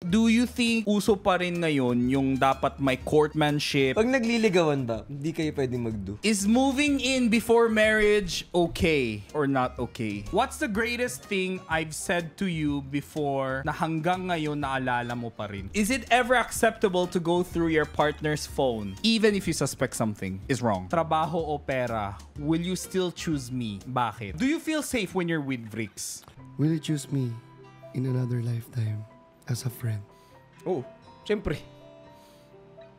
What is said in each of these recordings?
Do you think uso pa rin ngayon yung dapat may courtmanship? Pag nagliligawan ba, hindi kayo pwedeng magdo. Is moving in before marriage okay or not okay? What's the greatest thing I've said to you before na hanggang ngayon naalala mo pa rin? Is it ever acceptable to go through your partner's phone even if you suspect something is wrong? Trabaho o pera? Will you still choose me? Bakit? Do you feel safe when you're with Vrix? Will you choose me in another lifetime as a friend? Oh, syempre.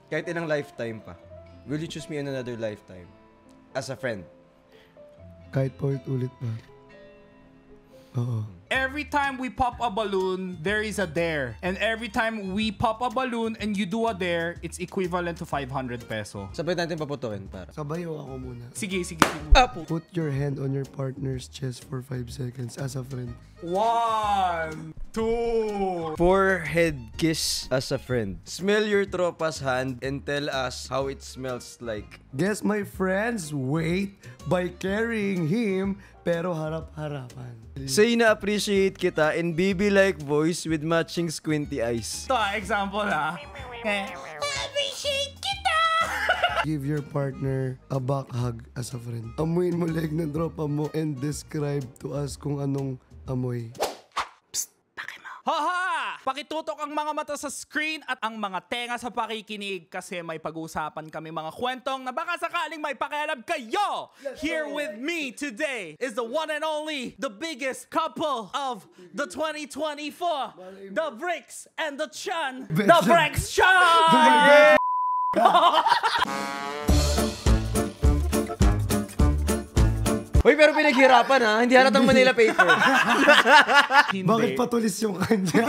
Kahit ilang lifetime pa. Will you choose me in another lifetime as a friend? Kahit paulit-ulit pa. Oo. Every time we pop a balloon, there is a dare. And every time we pop a balloon and you do a dare, it's equivalent to 500 peso. Sabay natin paputukin para. Sabayo ako muna. Sige. Put your hand on your partner's chest for 5 seconds as a friend. 1, 2. Forehead kiss as a friend. Smell your tropa's hand and tell us how it smells like. Guess my friend's weight by carrying him pero harap-harapan. Say na appreciate kita in baby-like voice with matching squinty eyes. Ito, example appreciate kita! Give your partner a back hug as a friend. Amuin mo leg ng tropa mo and describe to us kung anong amoy. Haha! Pakitutok ang mga mata sa screen at ang mga tenga sa pakikinig kasi may pag-uusapan kami mga kwentong na baka sakaling may pakialam kayo! Here with me today is the one and only, the biggest couple of the 2024, the Vrix and the Chan, the Vrix Chan! Uy, pero pinaghirapan ha. Hindi halatang Manila paper. Bakit patulis yung kanya?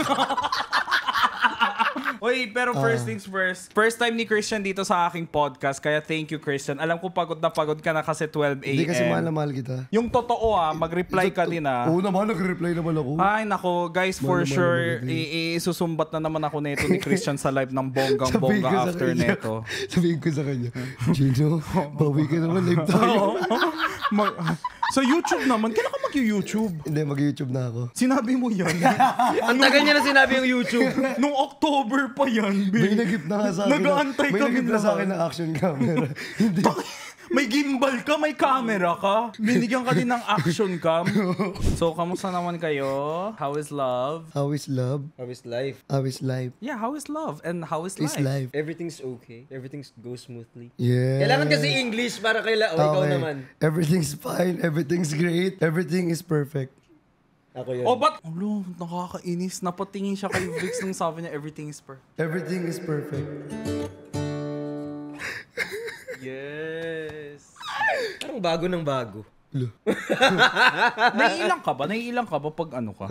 Uy, pero first things first. First time ni Christian dito sa aking podcast. Kaya thank you, Christian. Alam ko pagod na pagod ka na kasi 12 a.m. Hindi kasi mahal na mahal kita. Yung totoo mag-reply ka din Oo naman, nag-reply naman ako. Ay, nako. Guys, for sure, isusumbat na naman ako nito ni Christian sa live ng bonggang-bongga after neto. Sabihin ko sa kanya, Gino, bawi ka naman, live tayo. Sa YouTube naman, kailan ka mag-YouTube? Hindi, mag-YouTube na ako. Sinabi mo yan. Ang tagal niya na sinabi yung YouTube. Nung October pa yan, May nag-gift na nga sa akin. Nag-aantay May kami nag-gift na sa akin ng action camera. Hindi. May gimbal ka, may camera ka. Binigyan ka din ng action cam. So, kamusta naman kayo? How is love? How is love? How is life? How is life? Yeah, how is love? And how is Is life? life? Everything's okay. Everything goes smoothly. Yeah. Kailangan kasi English para ikaw naman. Everything's fine. Everything's great. Everything is perfect. Ako yun. Oh, but... Alo, nakakainis. Napatingin siya kay Vrix nung sabi niya, everything is perfect. Everything is perfect. Yes. Parang bago ng bago. Naiilang ka ba? Naiilang ka ba pag ano ka?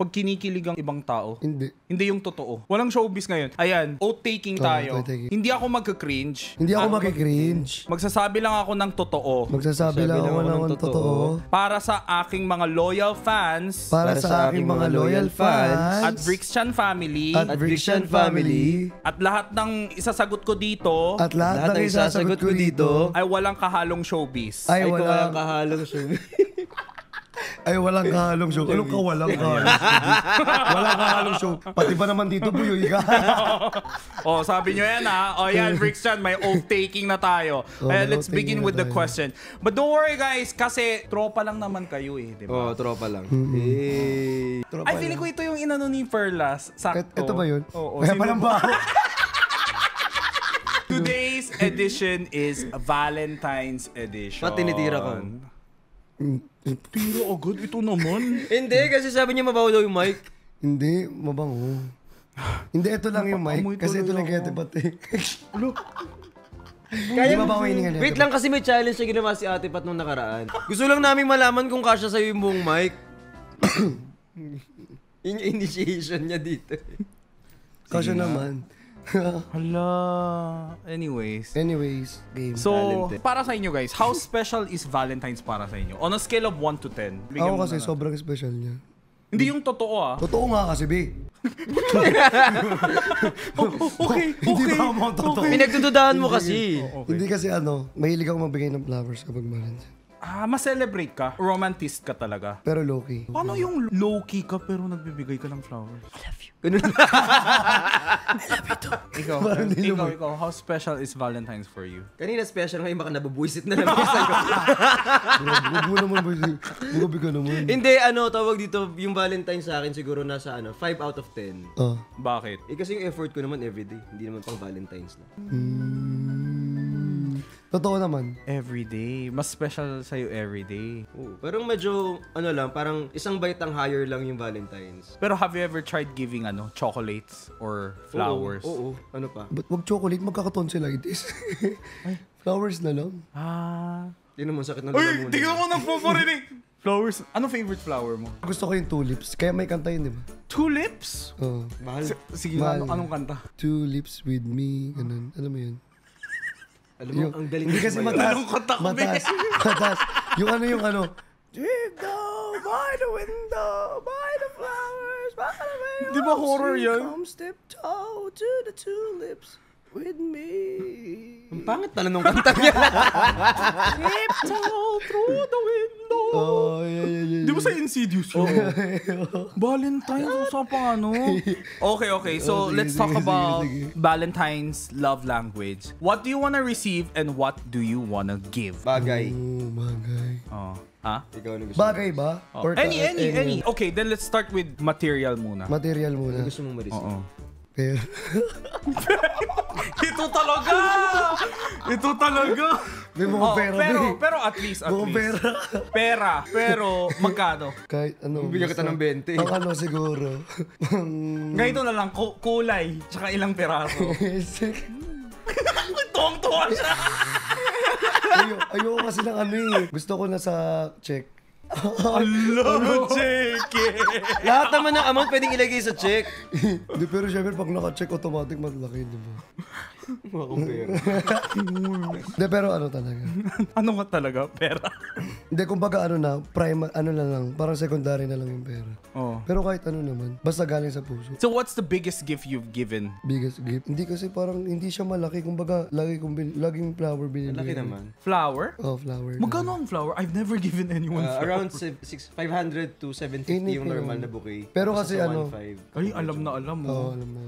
Pag kinikilig ang ibang tao? Hindi. Hindi yung totoo. Walang showbiz ngayon. Ayan, oath-taking tayo. oath-taking. Hindi ako magka-cringe. Hindi ako makikringe. Magsasabi lang ako ng totoo. Magsasabi lang ako ng totoo. Para sa aking mga loyal fans. Para sa aking mga loyal fans. At Vrixchan family. At Vrixchan family. At lahat ng isasagot ko dito. At lahat ng isasagot ko dito. Ay walang kahalong showbiz. Ay Walang walang kahalong show. Ay, walang kahalong show. Anong ka walang kahalong show? Walang kahalong show. Pati ba naman dito, buyoy ka? Oh, sabi nyo yan ha. Oh yan, Vrixchan, may oath-taking na tayo. Let's begin with the question. But don't worry guys, kasi tropa lang naman kayo di ba? Oh, tropa lang. Ay, feeling ko ito yung inano ni Perlas. Sakto. Ito ba yun? Oo. Kaya palang ba ako? Today's edition is Valentine's edition. Ba't tinitira ka? Tira agad, ito naman. Hindi, kasi sabi niya mabaho daw yung mic. Hindi, mabango. Hindi, ito lang yung mic. Amoy Kasi ito tuloy lang ako. kaya pati. Kaya Di ba ba hiningan wait nito? lang kasi may challenge na ginawa si Ate Pat nung nakaraan. Gusto lang namin malaman kung kasya sa'yo yung buong mic. Yung initiation niya dito. Kasya naman. Hala. Anyways. Game. So, Valentine. para sa inyo guys, how special is Valentine's para sa inyo? On a scale of 1 to 10. Bigyan Ako mo kasi na. sobrang special niya. Hindi yung totoo Totoo nga kasi, B. Okay. Hindi ba ako totoo? Pinagdududahan mo kasi. Okay. Hindi kasi mahilig ako magbigay ng flowers kapag Valentine's. ma-celebrate ka? Romantist ka talaga? Pero low-key. Paano yung low-key ka pero nagbibigay ka ng flowers? I love you. Ganun lang. I love you too. Ikaw, how special is Valentine's for you? Kanina special, ngayon baka nababuisit na naman sa'yo. Huwag mo naman, bugabi ka naman. Hindi, tawag dito, yung Valentine's sa akin siguro nasa 5 out of 10. Bakit? Kasi yung effort ko naman everyday, hindi naman pang Valentine's lang. Totoo naman. Everyday. Mas special sa'yo everyday. Oo, pero medyo, parang isang baitang higher lang yung Valentine's. Pero have you ever tried giving chocolates or flowers? Oo. Ano pa? Ba't wag chocolate? Magkakatonsillitis. Flowers na lang. Hindi naman sakit ng Uy, lalamunan. di ka ako nagpaparinig. Flowers. Ano favorite flower mo? Gusto ko yung tulips. Kaya may kanta yun, di ba? Tulips? Oo. Mahal. Sige, Mahal. anong kanta? Tulips with me. Ganun. Alam mo yun? Alam mo, ang galing. Hindi kasi mo mataas. Anong kanta ko, Mataas. Yung Drip down by the window, by the flowers, by the way. Di ba horror yan? Come step toe to the tulips with me. Ang pangit pala nung kanta niya. Tiptoe through the window. Oh, yeah. Di ba sa Insidious yun? Valentine's, usapang Okay. So, sige, let's talk sige, about sige. Valentine's love language. What do you wanna receive and what do you wanna give? Bagay. Oh, bagay. Ikaw na gusto Bagay ba? Or Any. Okay, then let's start with material muna. Material mo. muna. Gusto mong ma-receive. Pero, Ito talaga. may mga pera pero at least. pera. Pero magkano? Kahit ano. Bigyan kita ng 20. Ang siguro. Ganito na lang, kulay, tsaka ilang peraso. Tuwang-tuwa siya. Ayoko kasi ng Gusto ko na sa check. Hello, Jake! Lahat naman ng amount pwedeng ilagay sa check. Hindi, pero syempre pag naka-check automatic malaki, di ba? Akong pera. Hindi, pero talaga. Ano nga talaga? Pera? Hindi, kumbaga prime, na lang, parang secondary na lang yung pera. Pero kahit naman, basta galing sa puso. So what's the biggest gift you've given? Biggest gift? Hindi kasi parang, hindi siya malaki, kumbaga, laging flower binibigay. Laki naman. Flower? Flower. Magkano ang flower? I've never given anyone flower. Around 500 to 750 yung normal na bouquet. Pero kasi 1.5. Ay, alam na alam mo. alam na.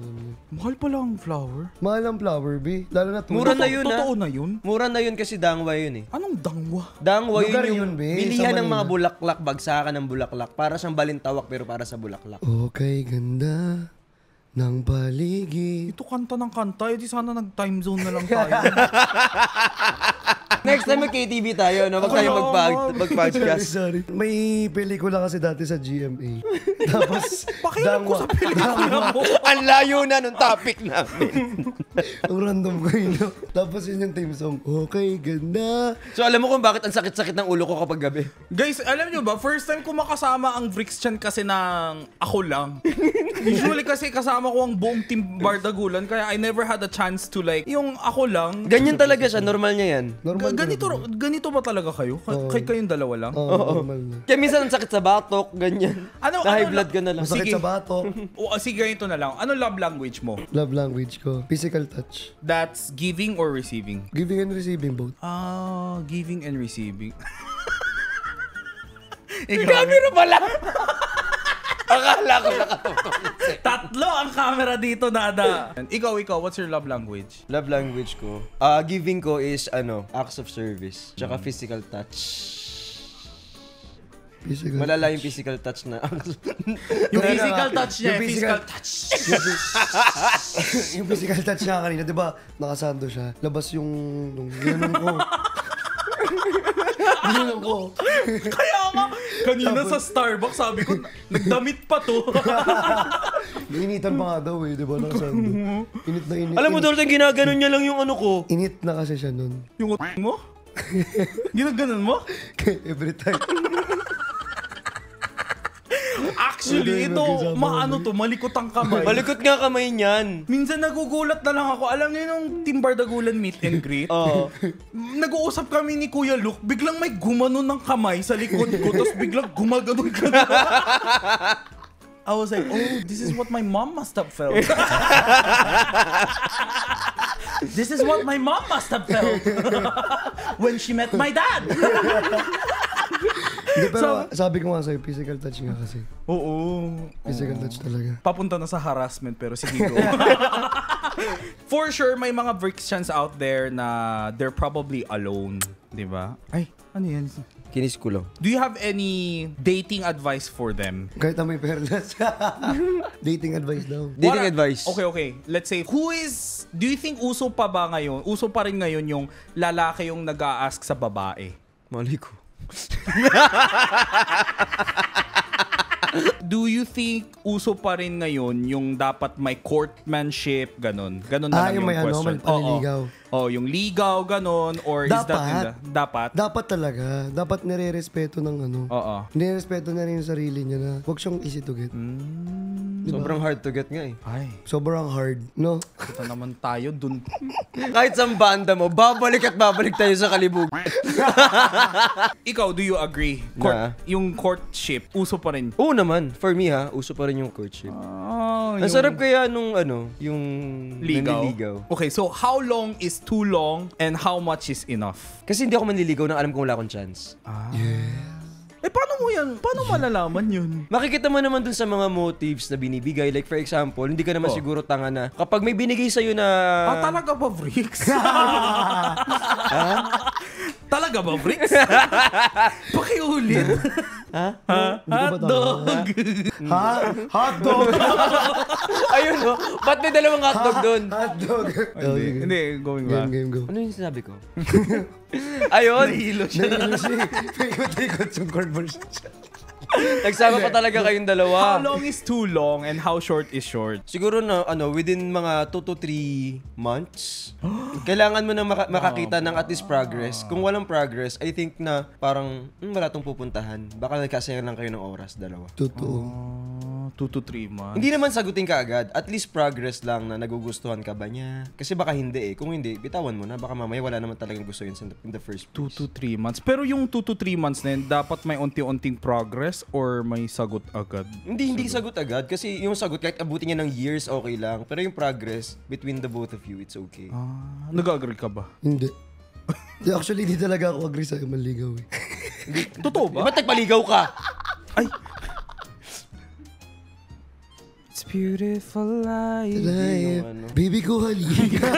Mahal pala ang flower. Mahal ang flower, B. Lalo na Mura na yun, Totoo na yun? Mura na yun kasi dangwa yun Anong dangwa? Dangwa Lugar yun yung yun, be, bilihan sa ng mga Manila. bulaklak, bagsakan ng bulaklak. Para siyang balintawak pero para sa bulaklak. Okay, ganda ng paligid. Ito kanta ng kanta. Di sana nag-time zone na lang tayo. Next time mag-KTV tayo, no? Wag tayo mag-podcast. Sorry. May pelikula kasi dati sa GMA. Tapos, Pakialam ko sa pelikula mo. Ang layo na nung topic namin. ang random ko yun. No? Tapos yun yung theme song. Okay, ganda. So alam mo kung bakit ang sakit-sakit ng ulo ko kapag gabi? Guys, alam nyo ba, first time ko makasama ang Vrixchan kasi ng ako lang. Usually kasi kasama ko ang buong team Bardagulan, kaya I never had a chance to yung ako lang. Ganyan talaga siya, normal niya yan. Normal Ganito ba talaga kayo? Kayong dalawa lang? normal na. Kaya minsan ang sakit sa batok, ganyan. Na-high blood ka na lang. Masakit Sige. sa batok. Sige, ganito na lang. Ano love language mo? Love language ko. Physical touch. That's giving or receiving? Giving and receiving both. Giving and receiving. Camera pala! Akala ko nakatutok. Tatlo ang camera dito, Nada. Ikaw, what's your love language? Love language ko, giving ko is acts of service. Tsaka physical touch. Physical Malala yung physical touch na Yung physical touch niya, Yung physical physical- touch. Yung physical touch niya kanina, di ba? Nakasando siya. Labas yung ginanong ko. Ginanong ko. Kaya nga, kanina sa Starbucks, sabi ko, nagdamit pa to. Nainitan pa nga daw di ba? Nakasando. Init na init. Alam mo, Dorothy, ginaganon niya lang yung ano ko. Init na kasi siya nun. Yung mo? Ginaganon mo? Every time. Actually, ito, malikot ang kamay. Malikot nga kamay niyan. Minsan nagugulat na lang ako. Alam niyo yung Team Bardagulan meet and greet? Oo. Nag-uusap kami ni Kuya Luke, biglang may gumanon ng kamay sa likod ko, tapos biglang gumaganon ka na. I was like, oh, this is what my mom must have felt. This is what my mom must have felt when she met my dad. Hindi, pero sabi ko nga sa'yo, physical touch nga kasi. Oo. Physical touch talaga. Papunta na sa harassment pero sige go. For sure, may mga Christians out there na they're probably alone. Diba? Ay, ano yan? Kinis ko lang. Do you have any dating advice for them? Kahit na may perlas. Dating advice daw. Dating advice. Okay. Let's say, do you think uso pa ba ngayon? Uso pa rin ngayon yung lalaki yung nag-a-ask sa babae? Mali ko. Do you think uso pa rin ngayon yung dapat may courtmanship, ganon? Ganon na lang yung may question. panliligaw. Yung ligaw, ganon? Or is that in the... Dapat? Dapat talaga. Dapat nire-respeto ng ano. Oo. Nire-respeto na rin yung sarili niya na huwag siyang easy to get. Diba? Sobrang hard to get nga eh. Ay, Sobrang hard, no? kita naman tayo dun. Kahit sa banda mo, babalik at babalik tayo sa kalibug. Ikaw, do you agree? Yung courtship, uso pa rin. Oo naman. For me uso pa rin yung courtship. Ang sarap kaya nung yung nanliligaw. Okay, so how long is too long and how much is enough? Kasi hindi ako manliligaw nang alam kong wala akong chance. Paano mo yan? Paano malalaman yun? Makikita mo naman dun sa mga motives na binibigay. Like for example, hindi ka naman siguro tanga na kapag may binigay sa'yo na... talaga ba, Bricks? Talaga ba, Bricks? Pakiulit. Hotdog. Hotdog! Ayun ba't may dalawang hotdog dun? Hotdog! Hindi, going back. Game, go. Ano yung sinabi ko? Ayun! Nahilo siya. Paikot-ikot yung conversation. Nagsama pa talaga kayong dalawa. How long is too long and how short is short? Siguro na within mga 2 to 3 months. Kailangan mo na makakita ng at least progress. Kung walang progress, I think na parang wala tong pupuntahan. Baka nagkasayang lang kayo ng oras, dalawa. Totoo. 2 to 3 months. Hindi naman sagutin ka agad. At least progress lang na nagugustuhan ka ba niya. Kasi baka hindi Kung hindi, bitawan mo na. Baka mamaya wala naman talagang gusto yun in the first place. 2 to 3 months. Pero yung 2 to 3 months na yun, dapat may unti-unting progress or may sagot agad? Hindi sagot agad. Kasi yung sagot, kahit abutin niya ng years, okay lang. Pero yung progress, between the both of you, it's okay. Nag-agree ka ba? Hindi. Actually, hindi talaga ako agree sa'yo manligaw eh. Totoo ba? Ba't nagpaligaw ka? Ay! It's beautiful life. Baby ko, halika.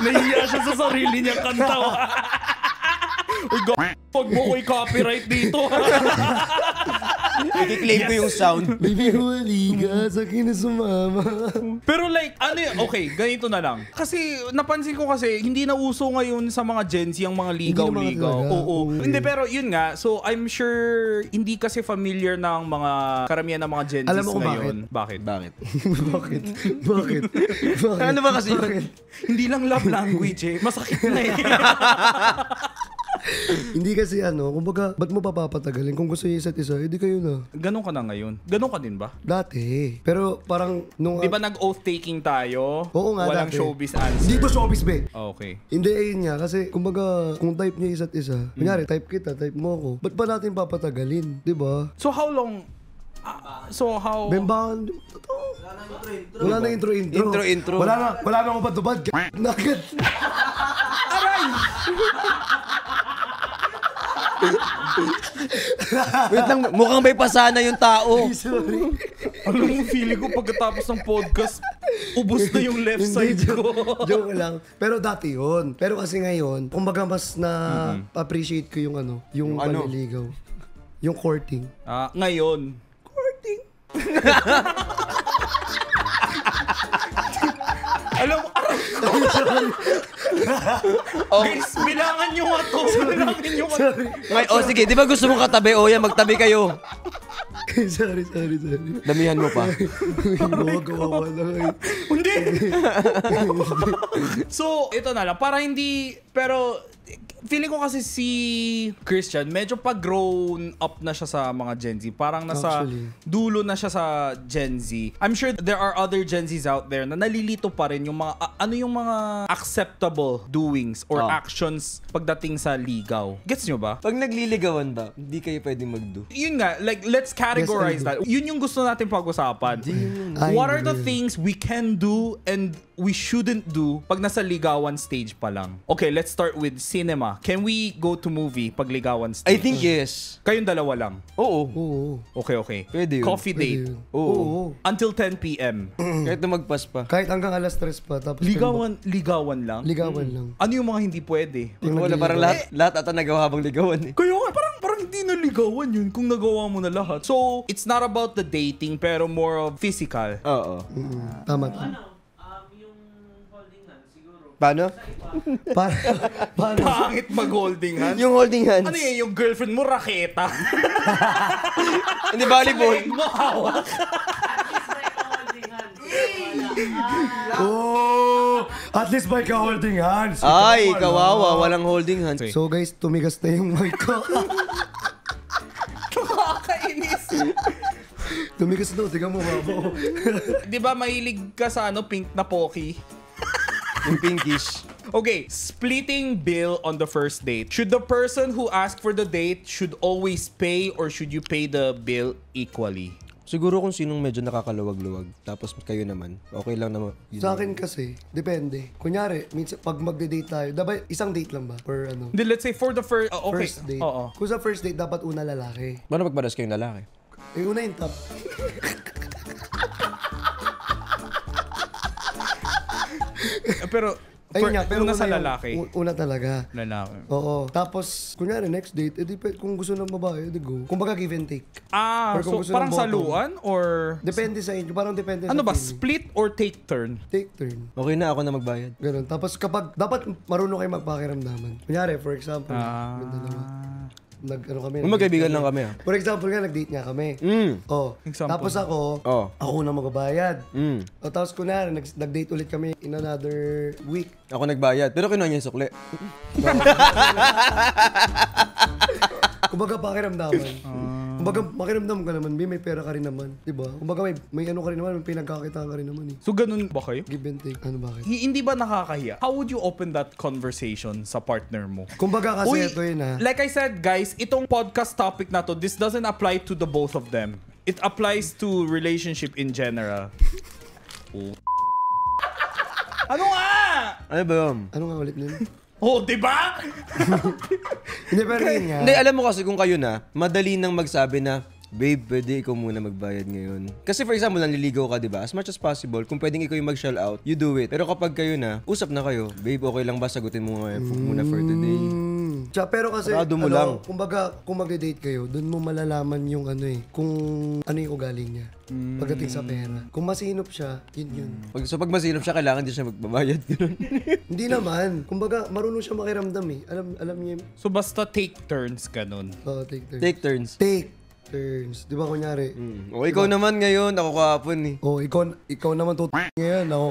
Nahiya siya sa sarili niyang kanta. Uy, huwag mo ko i-copyright dito. I-claim ko yung sound. Baby ko, halika. Sa akin na sumama. Pero like, okay, ganito na lang. Kasi, napansin ko kasi, hindi na uso ngayon sa mga Gen Z ang mga ligaw-ligaw. Oo. Hindi, pero yun nga. So, I'm sure, hindi kasi familiar ng mga karamihan ng mga Gen Z ngayon. Bakit? Bakit? Ano ba kasi? Hindi lang love language Masakit na Hindi kasi kumbaga, ba't mo papapatagalin? Kung gusto niya isa't isa, edi kayo na. Ganon ka na ngayon? Ganon ka din ba? Dati. Pero parang nung... Di ba nag-oath-taking tayo? Oo nga, Walang dati. showbiz answer. Dito showbiz, be. Okay. Hindi, ayun nga. Kasi, kumbaga, kung type niya isa't isa, kunyari, type kita, type mo ako, ba't ba natin papatagalin? Di ba? So how long... Bembahan. Totoo. Wala na intro. Wala na akong patubad. Nakit. Wait lang, mukhang may pasana yung tao. Sorry. Alam mo, feeling ko pagkatapos ng podcast, ubos na yung left side ko. Joke lang. Pero dati yun. Pero kasi ngayon, kumbaga mas na-appreciate ko yung yung panliligaw. Yung courting. Ngayon. Courting. Alam mo, guys, bilangan nyo nga to. Sige, di ba gusto mong katabi? Yan, magtabi kayo. Sorry. Damihan mo pa. Gawa lang. Hindi. So, ito na lang. Para hindi, pero feeling ko kasi si Christian, medyo pag-grown up na siya sa mga Gen Z. Parang nasa dulo na siya sa Gen Z. I'm sure there are other Gen Zs out there na nalilito pa rin yung mga, yung mga acceptable doings or actions pagdating sa ligaw. Gets nyo ba? Pag nagliligawan ba, hindi kayo pwedeng mag-do. Yun nga, like, let's categorize that. Yun yung gusto natin pag-usapan. What are the things we can do and we shouldn't do pag nasa ligawan stage pa lang? Okay, let's start with cinema. can we go to movie pag ligawan I stage? think yes. Kayong dalawa lang. Oo. Oo. Okay. Pwede yun. Coffee date. Pwede yun. Oo. Oo. Until 10 p.m. Kahit lumagpas pa. Kahit hanggang alas 3 pa. Tapos Ligawan lang? Ligawan lang. Ano yung mga hindi pwede? Wala, parang lahat ata nagawa habang ligawan eh. Kaya nga, parang hindi na ligawan yun kung nagawa mo na lahat. So, it's not about the dating, pero more of physical. Oo. Tama. Yung holding hand, siguro. Paano? Paano? Pangit mag-holding hand. Yung holding hands. Ano yun, yung girlfriend mo, raketa? Hindi, volleyball. Leg mo, hawak. Holding hand. Oh! At least by ka-holding hands. Ay, kawawa. Walang holding hands. So guys, tumigas na yung mic ko. Nakakainis. Tumigas na, tingnan mo babo. Di ba mahilig ka sa pink na pocky? Yung pinkish. Okay, splitting bill on the first date. Should the person who asked for the date should always pay or should you pay the bill equally? Siguro kung sinong medyo nakakaluwag-luwag. Tapos kayo naman. Okay lang naman. Sa akin kasi, depende. Kunyari, minsan pag magde-date tayo, dapat isang date lang ba? Per ano? Hindi, let's say for the first... okay. First date. Oo. Kung sa first date, dapat una lalaki. Paano magparas kayong lalaki? Una yung top. Pero, Ayun nga, pero una sa yung- lalaki. Una talaga. Lalaki. Oo. Tapos, kunyari, next date, edi kung gusto ng babae, edi go. Kumbaga give and take. Ah, Or kung so gusto parang ng bottom. saluan or... Depende sa inyo. Parang depende sa Ano ba, feeling. split or take turn? Take turn. Okay na, ako na magbayad. Ganun. Tapos kapag, dapat marunong kayo magpakiramdaman. Kunyari, for example, yung dalawa. Kami. Magkaibigan lang kami ah. For example nga, nag-date nga kami. Oh. Example. Tapos ako, Oh. ako na magbabayad. Mm. O tapos kunwari, nag-date ulit kami in another week. Ako nagbayad. Pero kinuha niya yung sukli. Kumbaga pakiramdaman. Kumbaga makiramdam ka naman, may pera ka rin naman. Diba? Kumbaga may ano ka rin naman, may pinagkakita ka rin naman eh. So, ganun ba kayo? Give and take. Ano bakit? Hindi ba nakakahiya? How would you open that conversation sa partner mo? Kumbaga kasi ito yun ha. Like I said, guys, itong podcast topic na to, this doesn't apply to the both of them. It applies to relationship in general. Ano nga? Ano ba yun? Ano nga ulit nun? Oh, di ba? Hindi, pero yun nga. Hindi, alam mo kasi kung kayo na, madali nang magsabi na, babe, pwede ikaw muna magbayad ngayon. Kasi for example, nanliligaw ka, di ba? As much as possible, kung pwedeng ikaw yung mag-shell out, you do it. Pero kapag kayo na, usap na kayo, babe, okay lang ba sagutin mo muna for today? Pero kasi, Sarado mo lang. kumbaga, kung magde-date kayo, doon mo malalaman yung kung ano yung ugali niya. Pagdating sa pera. Kung masinop siya, yun. Pag masinop siya, kailangan din siya magbabayad. Ganun. Hindi naman. Kumbaga, marunong siya makiramdam eh. Alam niya. So, basta take turns, ganun. Take turns. Take turns. Take turns. Di ba kunyari? O ikaw naman ngayon, ako kahapon eh. Oh, ikaw naman ngayon. Ako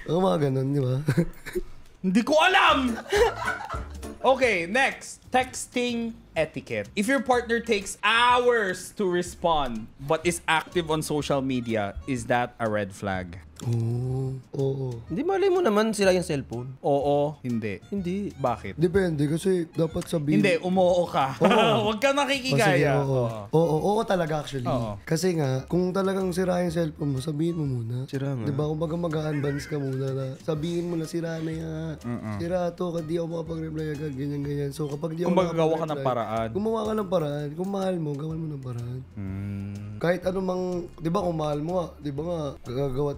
Oo, mga ganun, di ba? Hindi ko alam! Okay, next. Texting etiquette. If your partner takes hours to respond but is active on social media, is that a red flag? Oo. Hindi, malay mo naman sila yung cellphone. Oo, hindi. Hindi. Bakit? Depende kasi dapat sabihin. Hindi, umuo ka. Huwag ka nakikigaya. Oo, talaga actually. Oo. Kasi nga, kung talagang sira yung cellphone mo, sabihin mo muna. Sira nga. Diba? Kung baga mag-advance ka muna na sabihin mo na sira na yan. Sira to, di ako makapag-reply agad, ganyan. So kapag di ako Kung gagawa ka ng makapag-reply, paraan. gumawa ka ng paraan. Kung mahal mo, gawan mo ng paraan. Kahit anumang, di ba kung mahal mo nga, di ba nga,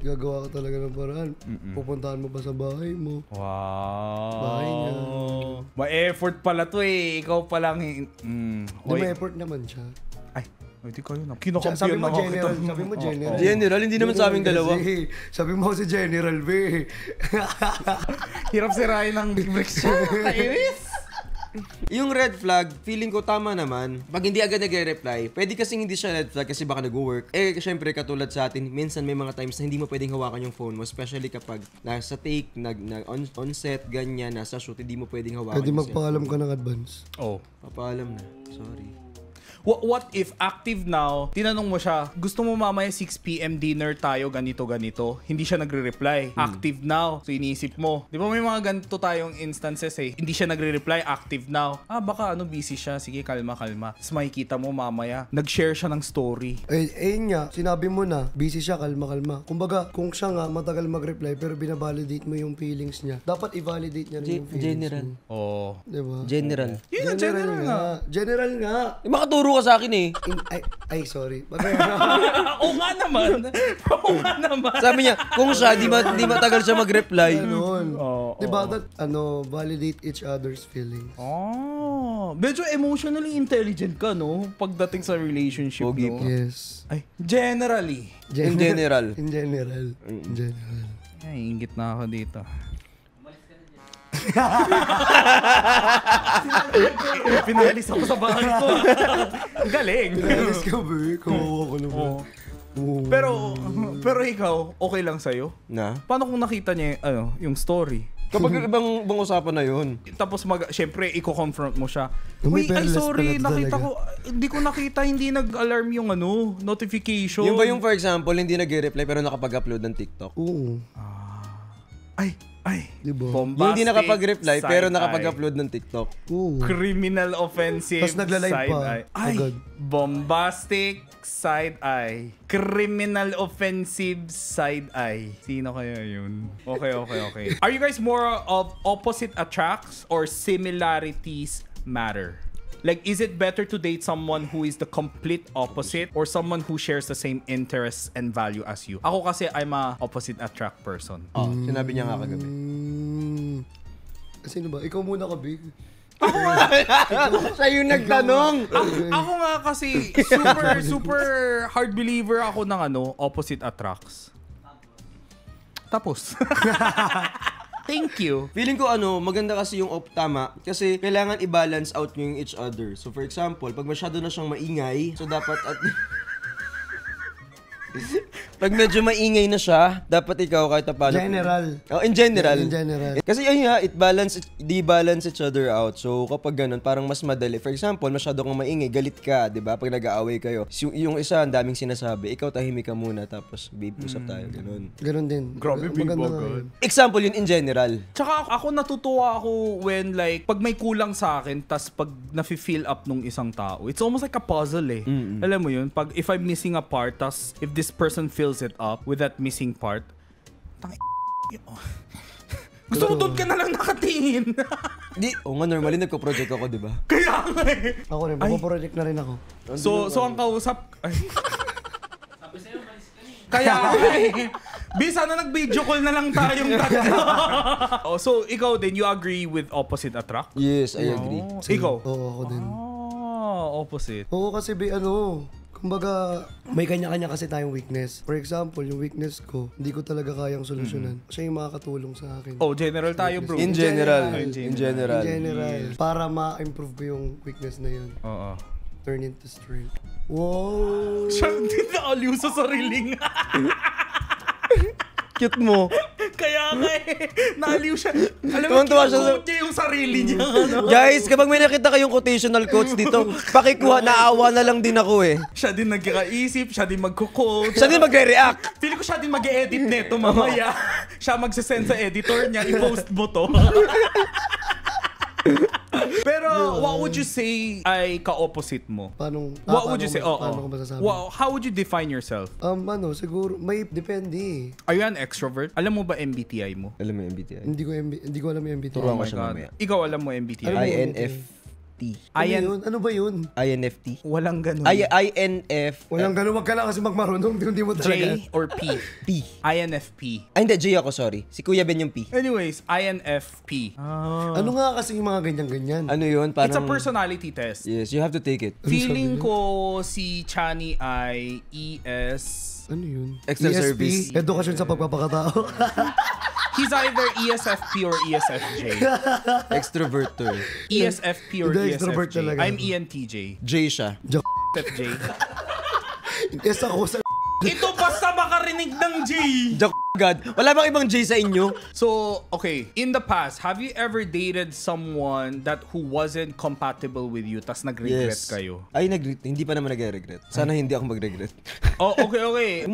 gagawa ka talaga ng paraan. Pupuntahan mo pa sa bahay mo. Wow. Bahay niya. Ma-effort pala to eh. Ikaw pa lang. Di may effort naman siya. Ay, hindi kayo na. Sabi Kinakampiyon mo na ako general, kita. sabi mo general. General, hindi naman sa aming dalawa. Kasi, sabi mo si General B. Hirap sirain ng big bricks siya. Kainis. Yung red flag, feeling ko tama naman. Pag hindi agad nagre-reply, pwede kasing hindi siya red flag kasi baka nag-work. Eh, syempre, katulad sa atin, minsan may mga times na hindi mo pwedeng hawakan yung phone mo, especially kapag nasa take, on set, ganyan, nasa shoot, hindi mo pwedeng hawakan Pwede yung magpaalam ka ng advance. Oh. Papaalam na. Sorry. What if active now, tinanong mo siya, gusto mo mamaya 6 p.m. dinner tayo, ganito. Hindi siya nagre-reply. Active now. So iniisip mo. Di ba may mga ganito tayong instances eh. Hindi siya nagre-reply, active now. Baka busy siya. Sige, kalma. Tapos makikita mo mamaya, nag-share siya ng story. Ayun nga, sinabi mo na, busy siya, kalma. Kumbaga, kung siya nga matagal mag-reply pero binabalidate mo yung feelings niya, dapat i-validate niya rin yung feelings General. mo. Oh. Diba? General. Yun na, general nga. General nga. Makaturo ka sa akin eh. Ay, sorry. Oo nga naman. Sabi niya, kung siya, di matagal siya mag-reply. Ganon. Oo, Diba, validate each other's feelings. Medyo emotionally intelligent ka, no? Pagdating sa relationship, Pogi no? po. Yes. Ay, generally. In general. In general. Ay, ingit na ako dito. Pinalis ako sa bahay ko. Galing. Pinalis ka ba? Kawawa ko naman. Oo. Pero ikaw, okay lang sa'yo? Na? Paano kung nakita niya yung story? Kapag ibang usapan na yun. Tapos syempre, i-confront mo siya. May Uy, ay perlas sorry, pala nakita talaga. ko, hindi ko nakita, hindi nag-alarm yung notification. Yung ba yung for example, hindi nag-reply pero nakapag-upload ng TikTok? Oo. Ay, Diba? bombastic Yung hindi nakapag-reply pero side-eye. nakapag-upload ng TikTok. Oo. Criminal offensive Tas nagla-live pa. side-eye. Ay, Agad. bombastic side-eye. Criminal offensive side-eye. Sino kaya yun? Okay. Are you guys more of opposite attracts or similarities matter? Like, is it better to date someone who is the complete opposite or someone who shares the same interests and value as you? Ako kasi, I'm a opposite attract person. Sinabi niya nga kagabi. Sino ba? Ikaw muna ka, Big. Siya yung nagtanong! Ako nga kasi, super hard believer ako ng opposite attracts. Tapos. Thank you. Feeling ko maganda kasi yung tama kasi kailangan i-balance out nyo yung each other. So for example, pag masyado na siyang maingay, so dapat pag medyo maingay na siya, dapat ikaw kahit paano. General. In general. In general. Kasi ayun nga, balance each other out. So kapag ganun, parang mas madali. For example, masyado kang maingay, galit ka, 'di ba? Pag nag-aaway kayo. Yung isa, ang daming sinasabi, ikaw tahimik ka muna tapos babe, usap tayo, ganun. Ganon din. Grabe, Big Maganda nga Bogol. yun. Example yun in general. Tsaka ako natutuwa ako when like, pag may kulang sa akin, tas pag nafe-fill up nung isang tao, it's almost like a puzzle eh. Alam mo yun? Pag if I'm missing a part, tas if this person fills it up with that missing part, gusto ko doon ka na lang nakatingin. Nga, normally nagko-project ako, di ba? Kaya nga eh. Ako rin, mapaproject na rin ako. So ang kausap, kaya bisa na nag-video call na lang tayong tatlo. So ikaw din, you agree with opposite attract? Yes, I agree. Ikaw? Oo, ako din. Opposite. Oo, kasi kumbaga, may kanya-kanya kasi tayong weakness. For example, yung weakness ko, hindi ko talaga kayang solusyonan. Siya yung makakatulong sa akin. General tayo, bro. In general. In general. Para ma-improve ko yung weakness na yun. Oo. Turn into strength. Wow! Siya hindi naaliw sa sarili nga. Cute mo. Kaya nga naaliw siya. Alam mo, Tuwan-tuwa siya kinukuha niya yung sarili niya. Guys, kapag may nakita kayong quotational quotes dito, pakikuha, naawa na lang din ako eh. Siya din nagkakaisip, siya din magko-quote. Siya din magre-react. Feeling ko siya din mag-edit neto mamaya. Siya magsasend sa editor niya, i-post mo to. Pero what would you say ay ka-opposite mo? What would you say? Paano ko masasabi? How would you define yourself? Siguro, may depende eh. Are you an extrovert? Alam mo ba MBTI mo? Alam mo yung MBTI? Hindi ko alam yung MBTI. Turuan ko my siya God. mamaya. Ikaw alam mo MBTI? Alam mo. INFT. Ano ba yun? INFT. Walang ganun. INF. Walang ganun, wag ka lang kasi magmarunong, hindi mo talaga. J or P? P. INFP. Hindi, J ako, sorry. Si Kuya Ben yung P. Anyways, INFP. Ano nga kasi yung mga ganyan-ganyan? Ano yun? Parang... It's a personality test. Yes, you have to take it. Feeling ko si Chani ay ES... Ano yun? Extra ESP, service. Edukasyon sa pagpapakatao. He's either ESFP or ESFJ. Extrovert to eh. ESFP or Hindi, extrovert ESFJ. talaga. I'm ENTJ. J siya. ESFJ. Yes ako sa... Ito basta makarinig ng J. Jack God. Wala bang ibang J sa inyo? So, okay, in the past, have you ever dated someone who wasn't compatible with you, tas nag-regret kayo? Ay, hindi pa naman nag-regret. Sana hindi ako mag-regret. Oh, okay.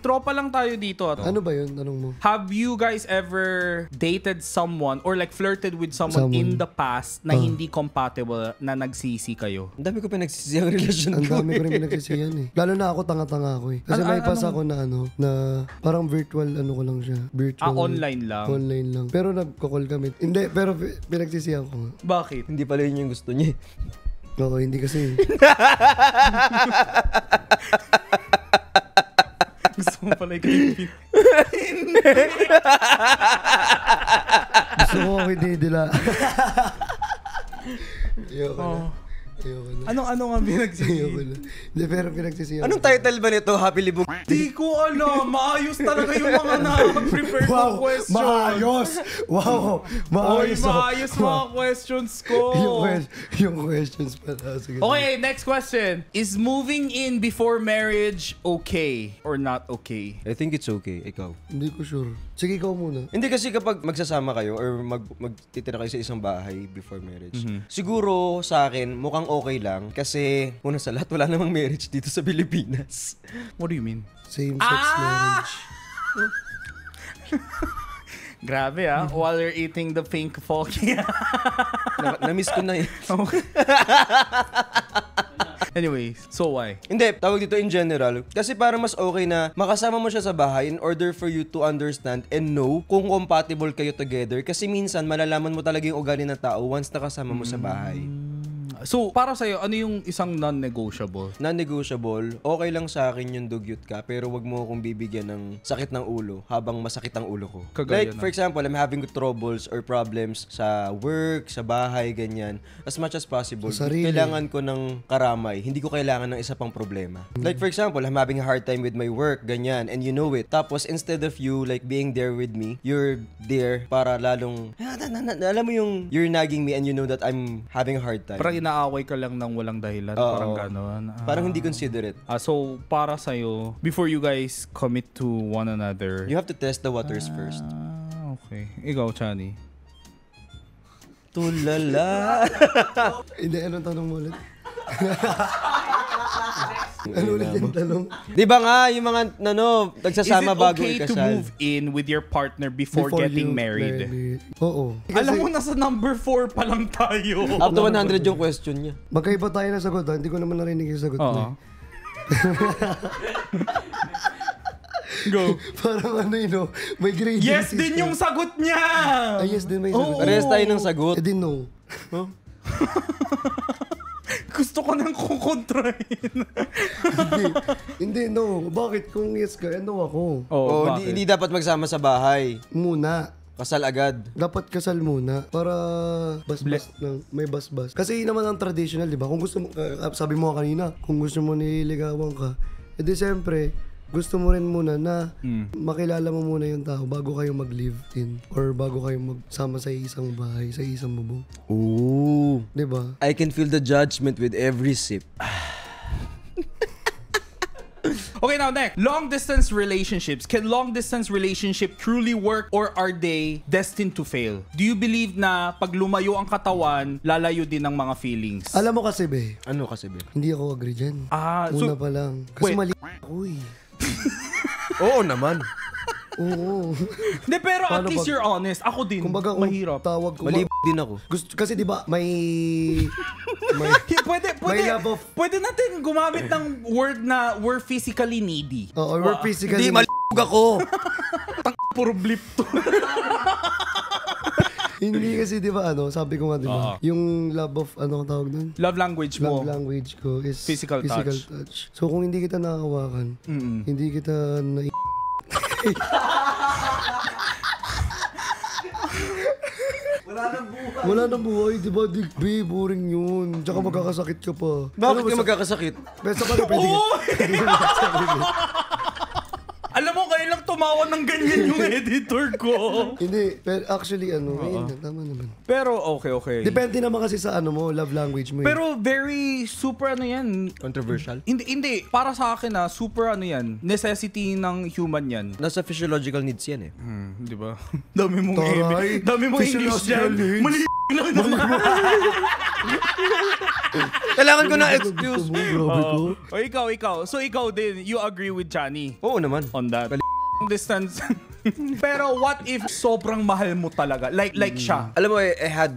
Tropa lang tayo dito. Ano ba yun? Tanong mo. Have you guys ever dated someone or like flirted with someone in the past na hindi compatible na nagsisi kayo? Ang dami ko pinagsisiyang relasyon Ang ko. dami ko rin pinagsisiyan eh. Lalo na ako, tanga-tanga ako eh. Kasi may pass ako na na parang virtual ko lang siya. Virtual. Online lang? Online lang. Pero nagko-call kami. Hindi, pero pinagsisiyan ko nga. Bakit? Hindi pala yun yung gusto niya. Oo, hindi kasi. Gusto mo pala i-creepy. Gusto ko ako didila. Ayoko na. Ayoko na. Ano nga pinagsisi? Ayoko na. Hindi, pero pinagsisiyan. Anong title ba nito? Happy Libog? Di ko alam. Maayos talaga yung mga na-prepare kong questions. Maayos! Wow! Oy, Maayos! maayos mga questions ko. yung questions pala. Sige. Okay, next question. Is moving in before marriage okay or not okay? I think it's okay. Ikaw. Hindi ko sure. Sige, ikaw muna. Hindi kasi kapag magsasama kayo or magtitira kayo sa isang bahay before marriage, siguro sa akin, mukhang okay lang kasi una sa lahat, wala namang marriage dito sa Pilipinas. What do you mean? Same-sex marriage. Grabe while you're eating the pink Pocky. Na-miss ko na yun. Anyways, so why? Hindi, tawag dito in general. Kasi para mas okay na makasama mo siya sa bahay in order for you to understand and know kung compatible kayo together. Kasi minsan, malalaman mo talaga yung ugali ng tao once nakasama mo sa bahay. So, para sa'yo, ano yung isang non-negotiable? Non-negotiable, okay lang sa akin yung dugyot ka, pero wag mo akong bibigyan ng sakit ng ulo habang masakit ang ulo ko. Kagaya Like, for example, I'm having troubles or problems sa work, sa bahay, ganyan. As much as possible, kailangan ko ng karamay. Hindi ko kailangan ng isa pang problema. Like, for example, I'm having a hard time with my work, ganyan, and you know it. Tapos, instead of you, like, being there with me, you're there para lalong, alam mo yung, you're nagging me and you know that I'm having a hard time. Parang inaaway ka lang ng walang dahilan. Parang gano'n. Parang hindi considerate. So, para sa'yo, before you guys commit to one another, You have to test the waters first. okay. Ikaw, Chani. Tulala. Hindi, anong tanong mo ulit? Ano ulit yung tanong? Di ba nga, yung mga, nagsasama bago Is it okay to ikasal? move in with your partner before getting you married? Oo. Alam mo, nasa number 4 pa lang tayo. Up to 100 yung question niya. Magkaiba tayo na sagot ha. Hindi ko naman narinig yung sagot Oo. mo. Go. Parang may grading Yes system. din yung sagot niya! Yes din may sagot. Parehas tayo ng sagot. Eh di no. Gusto ko nang kukontrahin. Hindi, no. Bakit? Kung yes ka, no ako. Oh, bakit? hindi dapat magsama sa bahay. Muna. Kasal agad. Dapat kasal muna para bas-bas lang, may bas-bas. Kasi yun naman ang traditional, di ba? Kung gusto mo, sabi mo kanina, kung gusto mo nililigawan ka, edi siyempre, gusto mo rin muna na makilala mo muna yung tao bago kayo mag-live-in or bago kayo magsama sa isang bahay, sa isang bubong. Ooh. Di ba? I can feel the judgment with every sip. Okay, now next. Long-distance relationships. Can long-distance relationship truly work or are they destined to fail? Do you believe na pag lumayo ang katawan, lalayo din ang mga feelings? Alam mo kasi, be, Ano kasi, be? hindi ako agree dyan. So, Una pa lang. Kasi wait. mali ako eh. Oo naman. Oo. Hindi, pero at Paano least pag- you're honest. Ako din. Kumbaga, kung mahirap. tawag ko. Mali din ako. Kasi di ba may Pwede love of- pwede natin gumamit ng word na we're physically needy. or we're physically... Hindi, mali ako. Puro blip to. Hindi kasi di ba sabi ko nga di ba, yung love of, ang tawag nun? Love language mo. Love language ko is Physical touch. So kung hindi kita nakahawakan, hindi kita na Wala nang buhay, di ba? Digby, boring yun. Tsaka magkakasakit ka pa. Bakit ka magkakasakit? Besa pa na pwede ka. Alam mo, kayo lang tumawa ng ganyan yung editor ko. Hindi, pero actually, ayun na, tama naman. Pero okay. Depende naman kasi sa love language mo. Pero very super yan. Controversial. Hindi. Para sa akin super yan. Necessity ng human yan. Nasa physiological needs yan eh. Di ba? Dami mong Taray. Dami mong English dyan. Physiological needs. Mali lang naman. Kailangan ko ng excuse. Grabe ko. O ikaw. So ikaw din, you agree with Johnny Oo naman. on that? Distance. Pero what if sobrang mahal mo talaga? Like siya. Alam mo, I had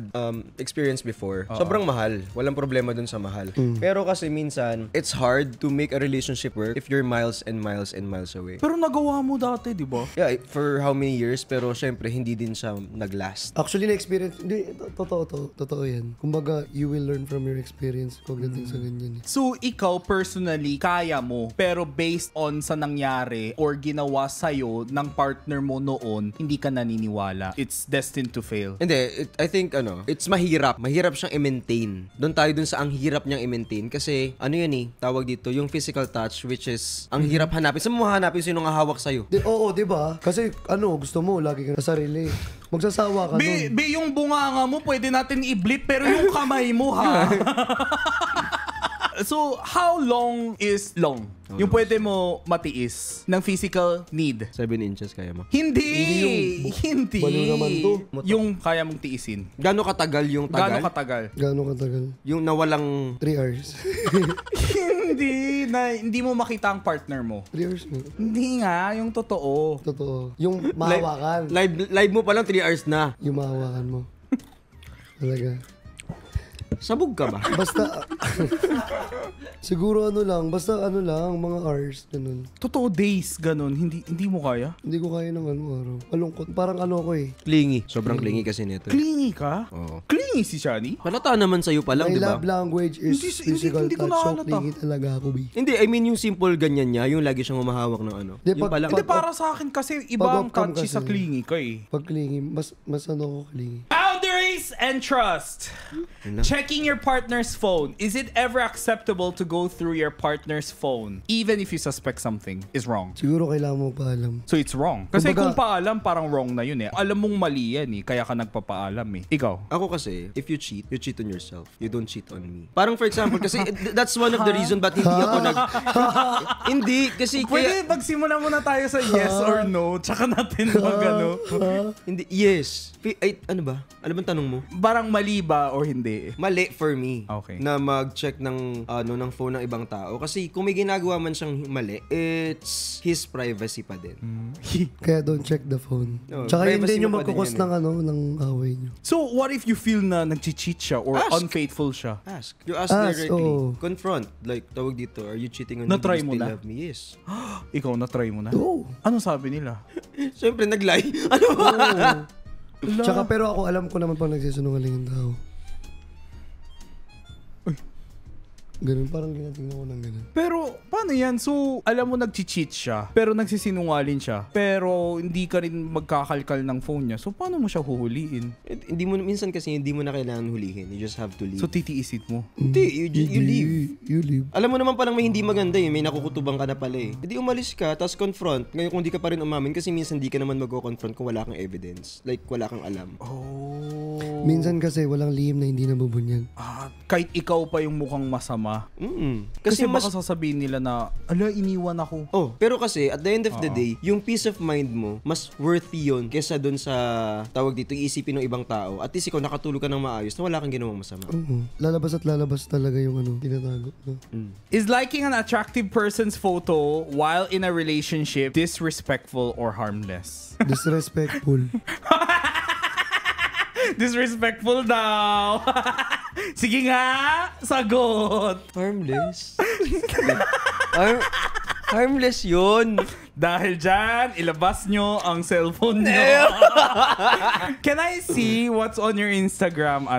experience before. Sobrang mahal. Walang problema dun sa mahal. Pero kasi minsan, it's hard to make a relationship work if you're miles and miles and miles away. Pero nagawa mo dati, di ba? Yeah, for how many years, pero syempre, hindi din siya nag-last. Actually, na-experience, hindi, totoo yan. Kumbaga, you will learn from your experience pagdating sa ganyan. So, ikaw personally, kaya mo, pero based on sa nangyari or ginawa sa'yo ng partner mo noon, hindi ka naniniwala. It's destined to fail. Hindi, I think, it's mahirap. Mahirap siyang i-maintain. Doon tayo dun sa ang hirap niyang i-maintain. Kasi, tawag dito, yung physical touch, which is, ang hirap hanapin. Saan mo hanapin sino nga hawak sa'yo? Oo, di ba? Kasi, gusto mo, lagi ka sa sarili. Magsasawa ka nun. Yung bunganga mo, pwede natin i-blip, pero yung kamay mo, ha? So, how long is long? Yung pwede mo matiis ng physical need. 7 inches kaya mo. Hindi. Balo naman to. Yung kaya mong tiisin. Gano'ng katagal yung tagal? Gano'ng katagal? Yung nawalang... 3 hours. Hindi mo makita ang partner mo. 3 hours nga. Hindi nga, yung totoo. Totoo. Yung mahawakan. Live mo pa lang 3 hours na. Yung mahawakan mo. Talaga. Sabog ka ba? Basta, siguro basta mga hours, ganun. Totoo days, ganun. Hindi mo kaya? Hindi ko kaya ng araw. Malungkot. Parang ako eh. Clingy. Sobrang clingy kasi nito. Clingy ka? Oo. Clingy si Shani? Halata naman sa'yo pa lang, My di ba? love language is physical hindi ko touch. So, nahalata. clingy talaga ako, B. Hindi, I mean yung simple ganyan niya, yung lagi siyang humahawak ng Di, yung pag- pala. Hindi, para sa akin kasi iba ang Pag-off-cam touchy sa kasi. clingy ka eh. Pag clingy, mas ako clingy. Boundaries and trust. Checking your partner's phone. Is it ever acceptable to go through your partner's phone even if you suspect something is wrong? Siguro kailangan mo paalam. So it's wrong. Kasi Kumbaga- kung paalam, parang wrong na yun eh. Alam mong mali yan eh, kaya ka nagpapaalam eh. Ikaw? Ako kasi, if you cheat on yourself. You don't cheat on me. Parang for example, kasi that's one of the reason ba't hindi ako hindi, kasi Pwede magsimula muna tayo sa yes or no, tsaka natin mag-ano. Hindi, yes. Ano ba? Ano bang tanong mo? Parang mali ba or hindi? Mali for me Okay. na mag-check ng ng phone ng ibang tao kasi kung may ginagawa man siyang mali, it's his privacy pa din. Kaya don't check the phone. No, Tsaka yun privacy din yung mo pa din magkukos yan ng away nyo. So what if you feel na nag-cheat siya or Ask. unfaithful siya? Ask. You ask Ask, directly. oo. Confront. Like, tawag dito, are you cheating on me? Na-try Do you mo still na? love me? Yes. Ikaw, na-try mo na? Oo. Ano sabi nila? Siyempre, nag-lie. Ano ba? Tsaka pero ako alam ko naman pag nagsisinungaling ang tao. Ganun, parang ginatingnan ko ng ganun. Pero, paano yan? So, alam mo nag-cheat siya, pero nagsisinungaling siya, pero hindi ka rin magkakalkal ng phone niya. So, paano mo siya huhuliin? Hindi mo, minsan kasi hindi mo na kailangan hulihin. You just have to leave. So, titiisin mo? Hindi, you leave. You leave. Alam mo naman palang may hindi maganda eh. May nakukutubang ka na pala eh. Hindi umalis ka, tapos confront. Ngayon kung di ka pa rin umamin, kasi minsan di ka naman mag-confront kung wala kang evidence. Like, wala kang alam. Oh. Minsan kasi walang lihim na hindi nabubunyag. Kahit ikaw pa yung mukhang masama. Kasi baka sasabihin nila na, ala, iniwan ako. Oh, pero kasi at the end of the day, yung peace of mind mo, mas worthy yun kesa dun sa tawag dito, iisipin ng ibang tao. At least ikaw nakatulog ka ng maayos na wala kang ginawang masama. Lalabas at lalabas talaga yung tinatago. No? Is liking an attractive person's photo while in a relationship disrespectful or harmless? Disrespectful. Disrespectful daw. Sige nga, sagot. Harmless? Harmless yun. Dahil dyan, ilabas nyo ang cellphone nyo. Can I see what's on your Instagram,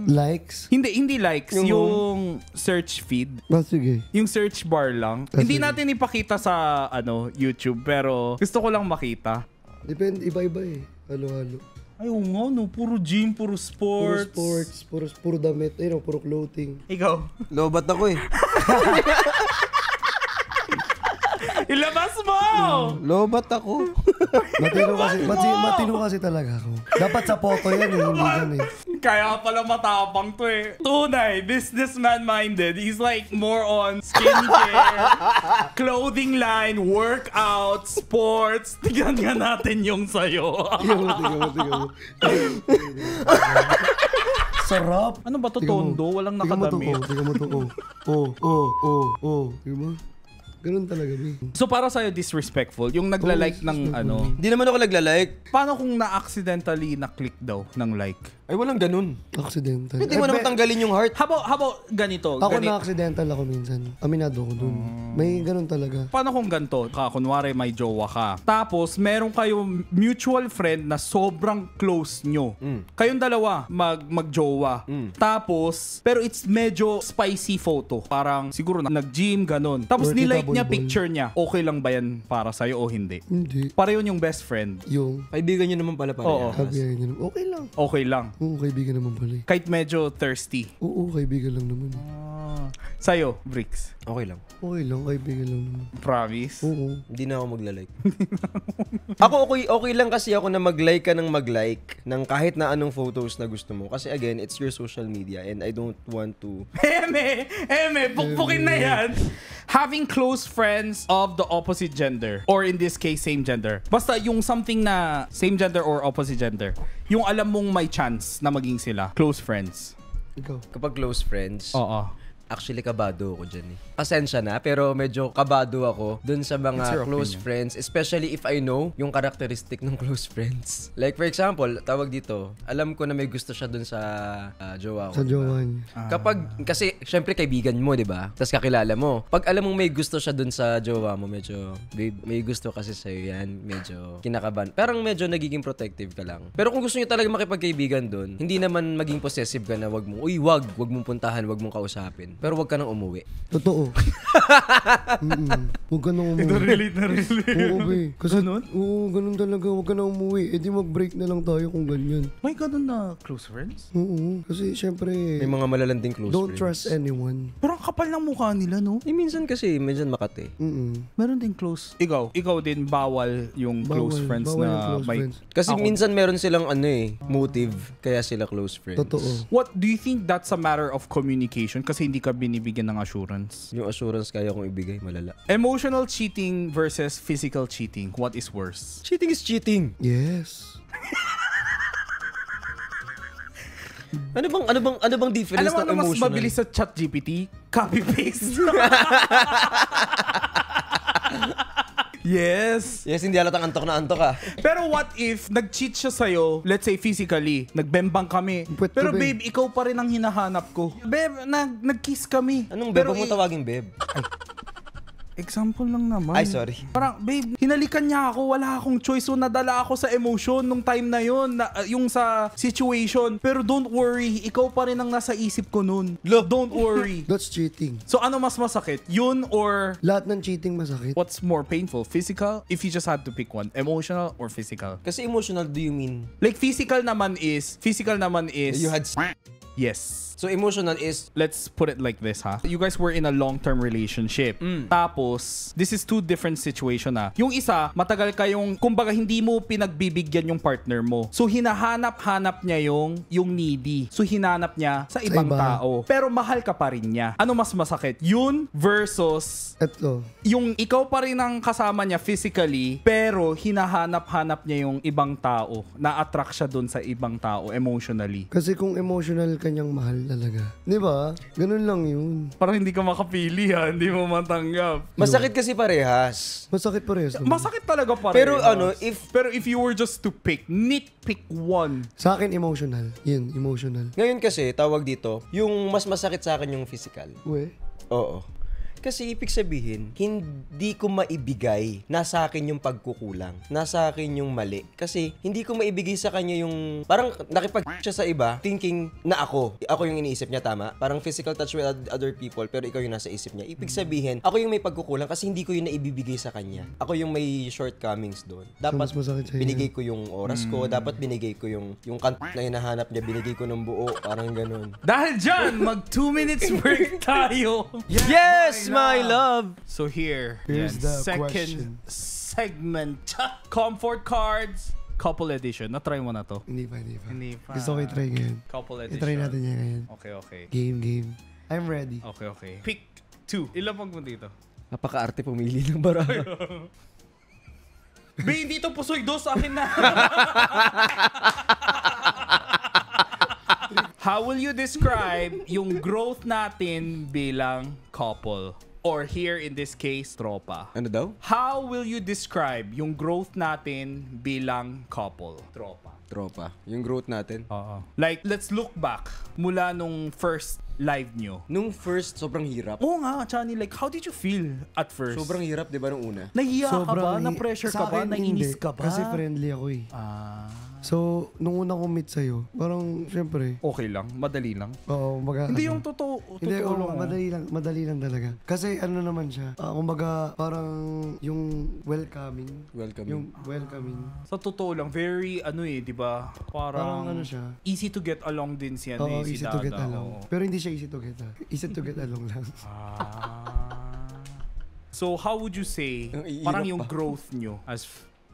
Likes? Hindi likes, yung search feed. Sige. Yung search bar lang. Hindi natin ipakita sa YouTube, pero gusto ko lang makita. Depende, iba-iba eh. Halo-halo. Ay, nga, puro gym, puro sports. Puro damit, puro clothing. Ikaw. Lobat ako eh. Ilabas mo! Lobat ako. Matino kasi talaga ako. Dapat sa photo yan eh, hindi yan eh. Kaya pala matapang to eh. Tunay, businessman-minded. He's like more on skincare, clothing line, workout, sports. Tignan nga natin yung sayo. Tingnan mo. Sarap. Ano ba to, Tingnan mo. tondo? Walang Tingnan mo to, nakadamit. Tingnan mo to, Diba? Ganun talaga, B. So para sa'yo, disrespectful. Yung nagla-like ng ano. Hindi naman ako nagla-like. Paano kung na-accidentally na-click daw ng like? Ay, walang ganun. Accidental. Hindi mo naman tanggalin yung heart. How about ganito? Ako na-accidental ako minsan. Aminado ko dun. May ganun talaga. Paano kung ganito? Kunwari may jowa ka. Tapos, meron kayong mutual friend na sobrang close nyo. Kayong dalawa magjowa. Tapos, pero it's medyo spicy photo. Parang siguro nag-gym, ganun. Tapos, Or nilike niya ball. picture niya. Okay lang ba yan para sa'yo o hindi? Hindi. Para yun yung best friend. Yung Kaibigan nyo naman pala Oo. sabi niya, okay lang. Okay lang. Oo, kaibigan naman pala eh. Kahit medyo thirsty. Oo, kaibigan lang naman. Sa'yo, Bricks. Okay lang. Okay lang, kaibigan lang naman. Promise? Oo. Hindi na ako magla-like. Ako okay lang kasi ako na mag-like ka ng mag-like ng kahit na anong photos na gusto mo. Kasi again, it's your social media and I don't want to... Pukpukin na yan. Having close friends of the opposite gender, or in this case, same gender. Basta yung something na same gender or opposite gender, yung alam mong may chance na maging sila, close friends. Ikaw. Kapag close friends, Oo. actually kabado ako dyan eh. Pasensya na, pero medyo kabado ako dun sa It's mga your close opinion. friends, especially if I know yung characteristic ng close friends. Like for example, tawag dito, alam ko na may gusto siya dun sa jowa ko. Sa jowa niya. Kapag, kasi syempre kaibigan mo, di ba? Tapos kakilala mo. Pag alam mong may gusto siya dun sa jowa mo, medyo, babe, may gusto kasi sa'yo yan, medyo kinakaban. Parang medyo nagiging protective ka lang. Pero kung gusto niyo talaga makipagkaibigan dun, hindi naman maging possessive ka na wag mong puntahan, wag mong kausapin. Pero wag ka nang umuwi. Totoo. Huwag ka nang umuwi. Relate na relate. Oo, be. Kasi, Ganun? Oo, ganun talaga. Huwag ka nang umuwi. Eh di mag-break na lang tayo kung ganyan. May ganun na close friends? Oo. Kasi syempre, May mga malalanding close don't friends. trust anyone. Pero ang kapal ng mukha nila, no? Minsan kasi, minsan makate. Meron din close. Ikaw din bawal yung close friends bawal na yung close may... friends. Kasi Ako- minsan meron silang motive, kaya sila close friends. Totoo. What do you think that's a matter of communication kasi hindi ka binibigyan ng assurance? Yung assurance kaya kong ibigay, malala. Emotional cheating versus physical cheating, what is worse? Cheating is cheating. Yes. Ano bang difference Alam mo ng ano mas emotional? mabilis sa ChatGPT? Copy-paste. Yes. Yes, hindi halatang antok na antok ah. Pero what if nag-cheat siya sa'yo, let's say physically, nagbembang kami. Pwet Pero ka, babe, ikaw pa rin ang hinahanap ko. Babe, nag-kiss kami. Anong Pero bebo mo tawaging beb? example lang naman. Ay, sorry. Parang, babe, hinalikan niya ako. Wala akong choice. So, nadala ako sa emotion nung time na yun. Yung sa situation. Pero don't worry. Ikaw pa rin ang nasa isip ko nun. Love, don't worry. That's cheating. So, ano mas masakit? Yun or Lahat ng cheating masakit. what's more painful? Physical? If you just had to pick one. Emotional or physical? Kasi emotional, do you mean? Like, physical naman is... You had Yes. So emotional is Let's put it like this, ha? You guys were in a long-term relationship. Tapos, this is two different situation, ha? Yung isa, matagal kayong, kumbaga, hindi mo pinagbibigyan yung partner mo. So, hinahanap-hanap niya yung needy. So, hinanap niya sa ibang iba. tao. Pero mahal ka pa rin niya. Ano mas masakit? Yun versus Eto. yung ikaw pa rin ang kasama niya physically, pero hinahanap-hanap niya yung ibang tao. Na-attract siya dun sa ibang tao emotionally. Kasi kung emotional kanyang mahal talaga. Di ba? Ganun lang yun. Parang hindi ka makapili, ha? Hindi mo matanggap. masakit kasi parehas. Masakit parehas naman. Masakit talaga pa rin. Pero ano, Pero if you were just to nitpick one. Sa akin, emotional. Yun, emotional. Ngayon kasi, tawag dito, yung mas masakit sa akin yung physical. Uwe. Oo. Kasi ibig sabihin, hindi ko maibigay na sa akin yung pagkukulang. Nasa akin yung mali. Kasi hindi ko maibigay sa kanya yung... Parang nakipag siya sa iba, thinking na ako yung iniisip niya, tama? Parang physical touch with other people, pero ikaw yung nasa isip niya. Ibig sabihin, ako yung may pagkukulang kasi hindi ko yung naibibigay sa kanya. Ako yung may shortcomings doon. Dapat mas masakit sa'yo binigay ko yung oras ko, dapat binigay ko yung na hinahanap niya, binigay ko ng buo, parang ganun. Dahil dyan, mag 2 minutes break tayo. Yes, my love! So here, Here's yan, the second question. segment. Comfort cards, couple edition. Na-try mo na to? Hindi pa, hindi pa. Hindi pa. Gusto ko i-try ngayon. Couple edition. I-try natin yan ngayon. Okay. Game. I'm ready. Okay. Pick 2. Ilan pag mo dito? Napaka-arte pumili ng barang. Be, hindi to pusoy dos sa akin na. How will you describe yung growth natin bilang couple? Or here in this case, tropa. Ano daw? How will you describe yung growth natin bilang couple? Tropa. Yung growth natin. Like, let's look back mula nung first live nyo. Nung first, sobrang hirap. Oo nga, Chani, like, how did you feel at first? Sobrang hirap, di ba, nung una? Nahiya ka ba? Na-pressure ka sa ba? akin, Nainis hindi. ka ba? Kasi friendly ako eh. So, nung una kong meet sa'yo, parang, syempre, Okay lang, madali lang. oo, Hindi yung totoo Hindi, lang. madali lang talaga. Kasi ano naman siya, kumbaga, parang yung welcoming. Yung welcoming. Sa totoo lang, very di ba? Parang ano siya. Easy to get along din siya Oo, si easy Dada. to get along. Pero hindi siya easy to get Easy to get along lang. So, how would you say, Ang ihirap parang yung pa. growth nyo as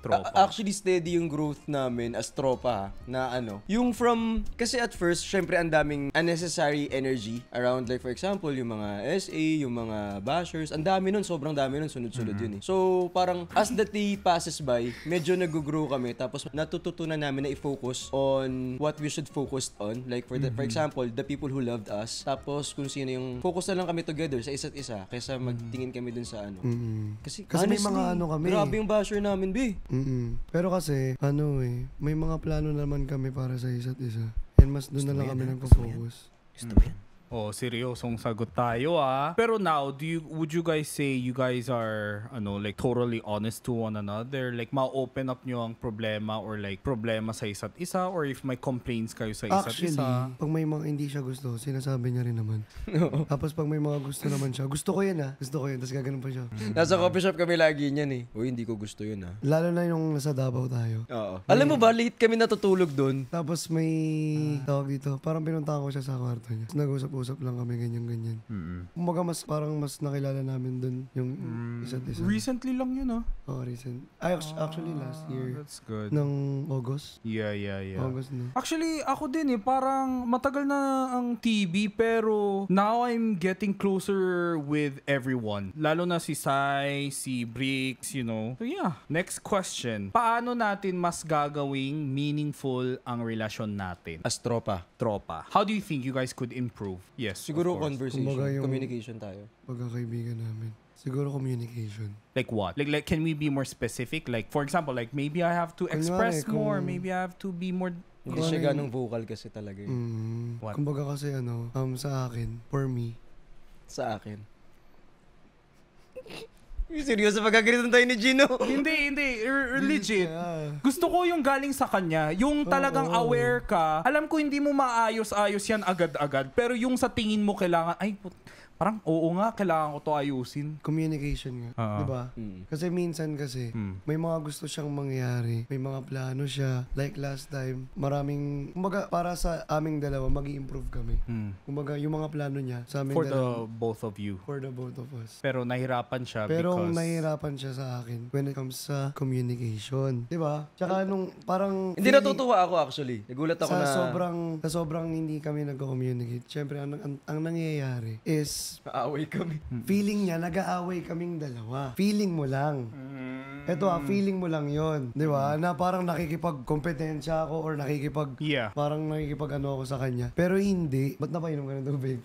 tropa? Actually, steady yung growth namin as tropa na ano. Yung from, kasi at first, syempre ang daming unnecessary energy around, like for example, yung mga SA, yung mga bashers, ang dami nun, sobrang dami nun, sunod-sunod yun eh. So, parang as the day passes by, medyo nag-grow kami, tapos natututunan namin na i-focus on what we should focus on. Like for example, the people who loved us. Tapos kung sino yung, focus na lang kami together sa isa't isa, kaysa magtingin kami dun sa ano. Kasi may honestly, mga ano kami. grabe yung basher namin, be. Pero kasi, may mga plano naman kami para sa isa't isa. And mas doon na lang kami nagpo-focus. Oh, seryosong sagot tayo Pero now, would you guys say you guys are like totally honest to one another? Like ma-open up nyo ang problema or like problema sa isa't isa, or if may complaints kayo sa isa't Actually, isa? pag may mga hindi siya gusto, sinasabi niya rin naman. Tapos pag may mga gusto naman siya, gusto ko yan Gusto ko yan. Tapos gaganon pa siya. Nasa coffee shop kami lagi niyan eh. Uy, hindi ko gusto yun Lalo na yung nasa Davao tayo. Oo. Alam mo ba, late kami natutulog doon. Tapos may tawag dito, parang pinuntahan ko siya sa kwarto niya. Tapos nag-usap-usap lang kami, ganyan-ganyan. Kumbaga parang mas nakilala namin dun yung isa't isa. Recently lang yun Recent. Actually last year. That's good. Ng August. Yeah. August na. Actually, ako din parang matagal na ang TV, pero now I'm getting closer with everyone. Lalo na si Sai, si Bricks, So yeah, next question. Paano natin mas gagawing meaningful ang relasyon natin? As tropa. How do you think you guys could improve? Yes, Siguro of course. conversation, Kumbaga yung- communication tayo. Pagkakaibigan namin. Siguro communication. Like what? Like can we be more specific? Like for example, like maybe I have to express kung- more, maybe I have to be more. Hindi siya ganong vocal kasi talaga What? Kumbaga kasi sa akin, for me, sa akin. Seryoso pagkagalitan tayo ni Gino? Hindi, legit. Gusto ko yung galing sa kanya, yung talagang aware ka. Alam ko hindi mo maayos-ayos yan agad-agad, pero yung sa tingin mo kailangan, parang oo nga, kailangan ko to ayusin. communication nga. Diba? Kasi minsan may mga gusto siyang mangyari. May mga plano siya. Like last time, kumbaga para sa aming dalawa, mag-i-improve kami. Kumbaga yung mga plano niya sa aming For the dalawa. both of you. For the both of us. Pero nahirapan siya Pero because... nahihirapan siya sa akin when it comes sa communication. Diba? Tsaka nung parang... Hindi natutuwa ako actually. Nagulat ako na... Sa sobrang hindi kami nagko-communicate. Siyempre, ang nangyayari is Maaway kami. feeling niya, nag-aaway kaming dalawa. Feeling mo lang. Eto feeling mo lang yon, di ba? Na parang nakikipag-kompetensya ako or Yeah. parang nakikipag-ano ako sa kanya. Pero hindi. Ba't napainom ka ng tubig?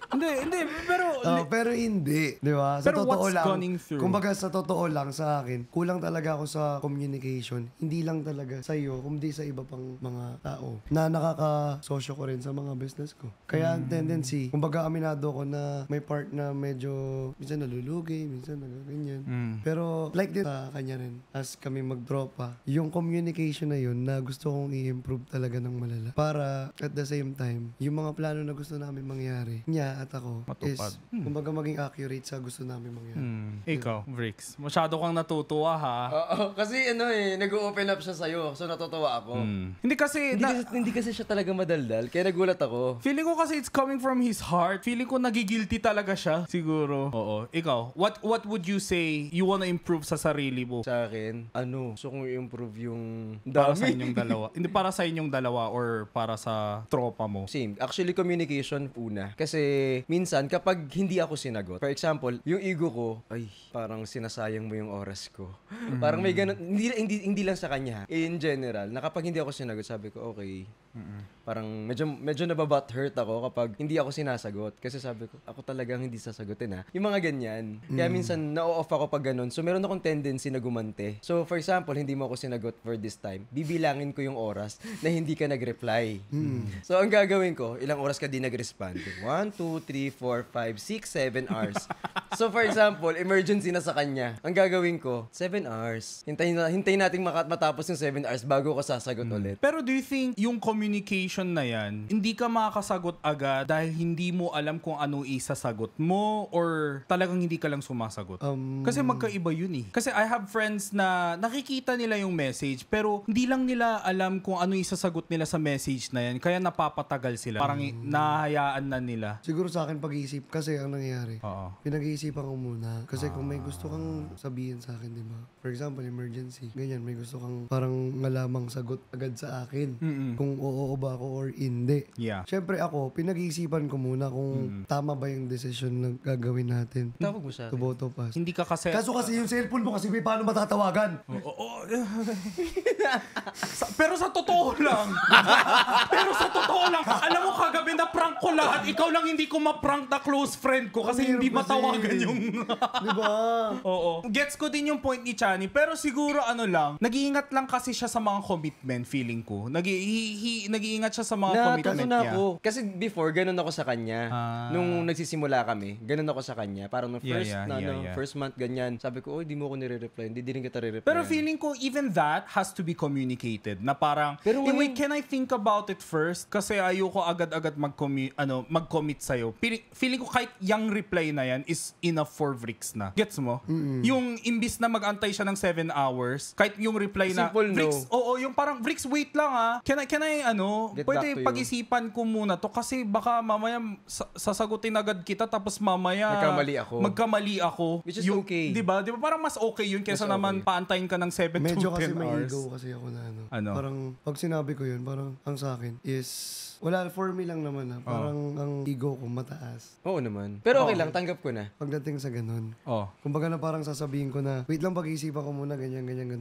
Hindi, pero... Pero hindi, di ba? Sa Pero totoo what's lang, going through? kumbaga sa totoo lang sa akin, kulang talaga ako sa communication. Hindi lang talaga sa iyo, kundi sa iba pang mga tao na nakakasosyo ko rin sa mga business ko. Kaya ang tendency, kumbaga aminado ko na may part na medyo minsan nalulugi, minsan nagaganyan. Pero like din sa kanya rin, as kami magtropa, yung communication na yun na gusto kong i-improve talaga ng malala. Para at the same time, yung mga plano na gusto namin mangyari, niya at ako Matupad. is, kumbaga maging accurate sa gusto namin mangyari. Ikaw, Vrix. Masyado kang natutuwa ha. Oo, kasi nag-open up siya sa'yo. So natutuwa ako. Hindi kasi, Hindi kasi siya talaga madaldal. Kaya nagulat ako. feeling ko kasi it's coming from his heart. Feeling ko nagigilty talaga siya. Siguro. Oo. Ikaw, what would you say you wanna improve sa sarili mo? Sa akin, gusto kong i-improve yung Para sa dami. inyong dalawa. Hindi para sa inyong dalawa or para sa tropa mo. Same. Actually, communication una. Kasi minsan, kapag hindi ako sinagot, for example, yung ego ko, ay, parang sinasayang mo yung oras ko. Parang may ganun, hindi lang sa kanya. In general, na kapag hindi ako sinagot, sabi ko, okay. Parang medyo nababat-hurt ako kapag hindi ako sinasagot. Kasi sabi ko, ako talagang hindi sasagutin ha. Yung mga ganyan. Kaya minsan, na-off ako pag ganun. So, meron akong tendency na gumante. So, for example, hindi mo ako sinagot for this time. Bibilangin ko yung oras na hindi ka nag-reply. So, ang gagawin ko, ilang oras ka di nag-respond? 1, 2, 3, 4, 5, 6, 7 hours. So, for example, emergency na sa kanya. Ang gagawin ko, 7 hours. Hintayin natin matapos yung 7 hours bago ko sasagot ulit. Pero do you think yung communication na yan, hindi ka makakasagot agad dahil hindi mo alam kung ano isasagot mo or talagang hindi ka lang sumasagot? Kasi magkaiba yun eh. Kasi I have friends na nakikita nila yung message pero hindi lang nila alam kung ano isasagot nila sa message na yan kaya napapatagal sila. Parang nahayaan na nila. Siguro sa akin pag-iisip kasi ang nangyayari. Oo. Pinag-iisipan ko muna. Kasi kung may gusto kang sabihin sa akin, di ba? For example, emergency. Ganyan, may gusto kang parang malamang sagot agad sa akin. Kung oo ba ako or hindi. Yeah. Siyempre ako, pinag-iisipan ko muna kung tama ba yung decision na gagawin natin. Tawag mo sa To akin. boto pass. Hindi ka kasi... Kaso kasi yung cellphone mo kasi may paano matatawagan? Pero sa totoo lang. Alam mo kagabi na prank ko lahat. Ikaw lang hindi ko ma-prank na close friend ko kasi hindi Kasi- matawagan yung... Di ba? Oo. Gets ko din yung point ni Chani. Pero siguro nag-iingat lang kasi siya sa mga commitment, feeling ko. Nag-iingat siya sa mga commitment na niya. ako. Kasi before, ganun ako sa kanya. Ah. Nung nagsisimula kami, ganun ako sa kanya. Parang nung Yeah, yeah. first month, ganyan. Sabi ko, di mo ako nire-reply. Hindi din kita re-reply. Pero feeling ko, even that has to be communicated. Na parang, Pero "Hey, ngayon- wait, can I think about it first? Kasi ayoko agad-agad mag-commit sa'yo. Feeling ko kahit yung reply na yan is enough for Vrix na. Gets mo? Yung imbis na mag-antay siya ng 7 hours, kahit yung reply na, Simple no. Vrix, yung parang, Vrix, wait lang Can I, Get back pwede to you. pag-isipan ko muna to kasi baka mamaya sasagutin agad kita tapos mamaya magkamali ako. Which is okay. Di ba? Parang mas okay yun kesa Mas naman okay. paantayin ka ng 7 Medyo to 10 kasi may hours. ego kasi ako na Ano? Parang pag sinabi ko yun, parang ang sa akin is wala, for me lang naman Parang ang ego ko mataas. Oo naman. Pero okay lang, tanggap ko na. Pagdating sa ganun. Oh. Kumbaga na parang sasabihin ko na, wait lang pag-iisipan ko muna, ganyan, ganyan.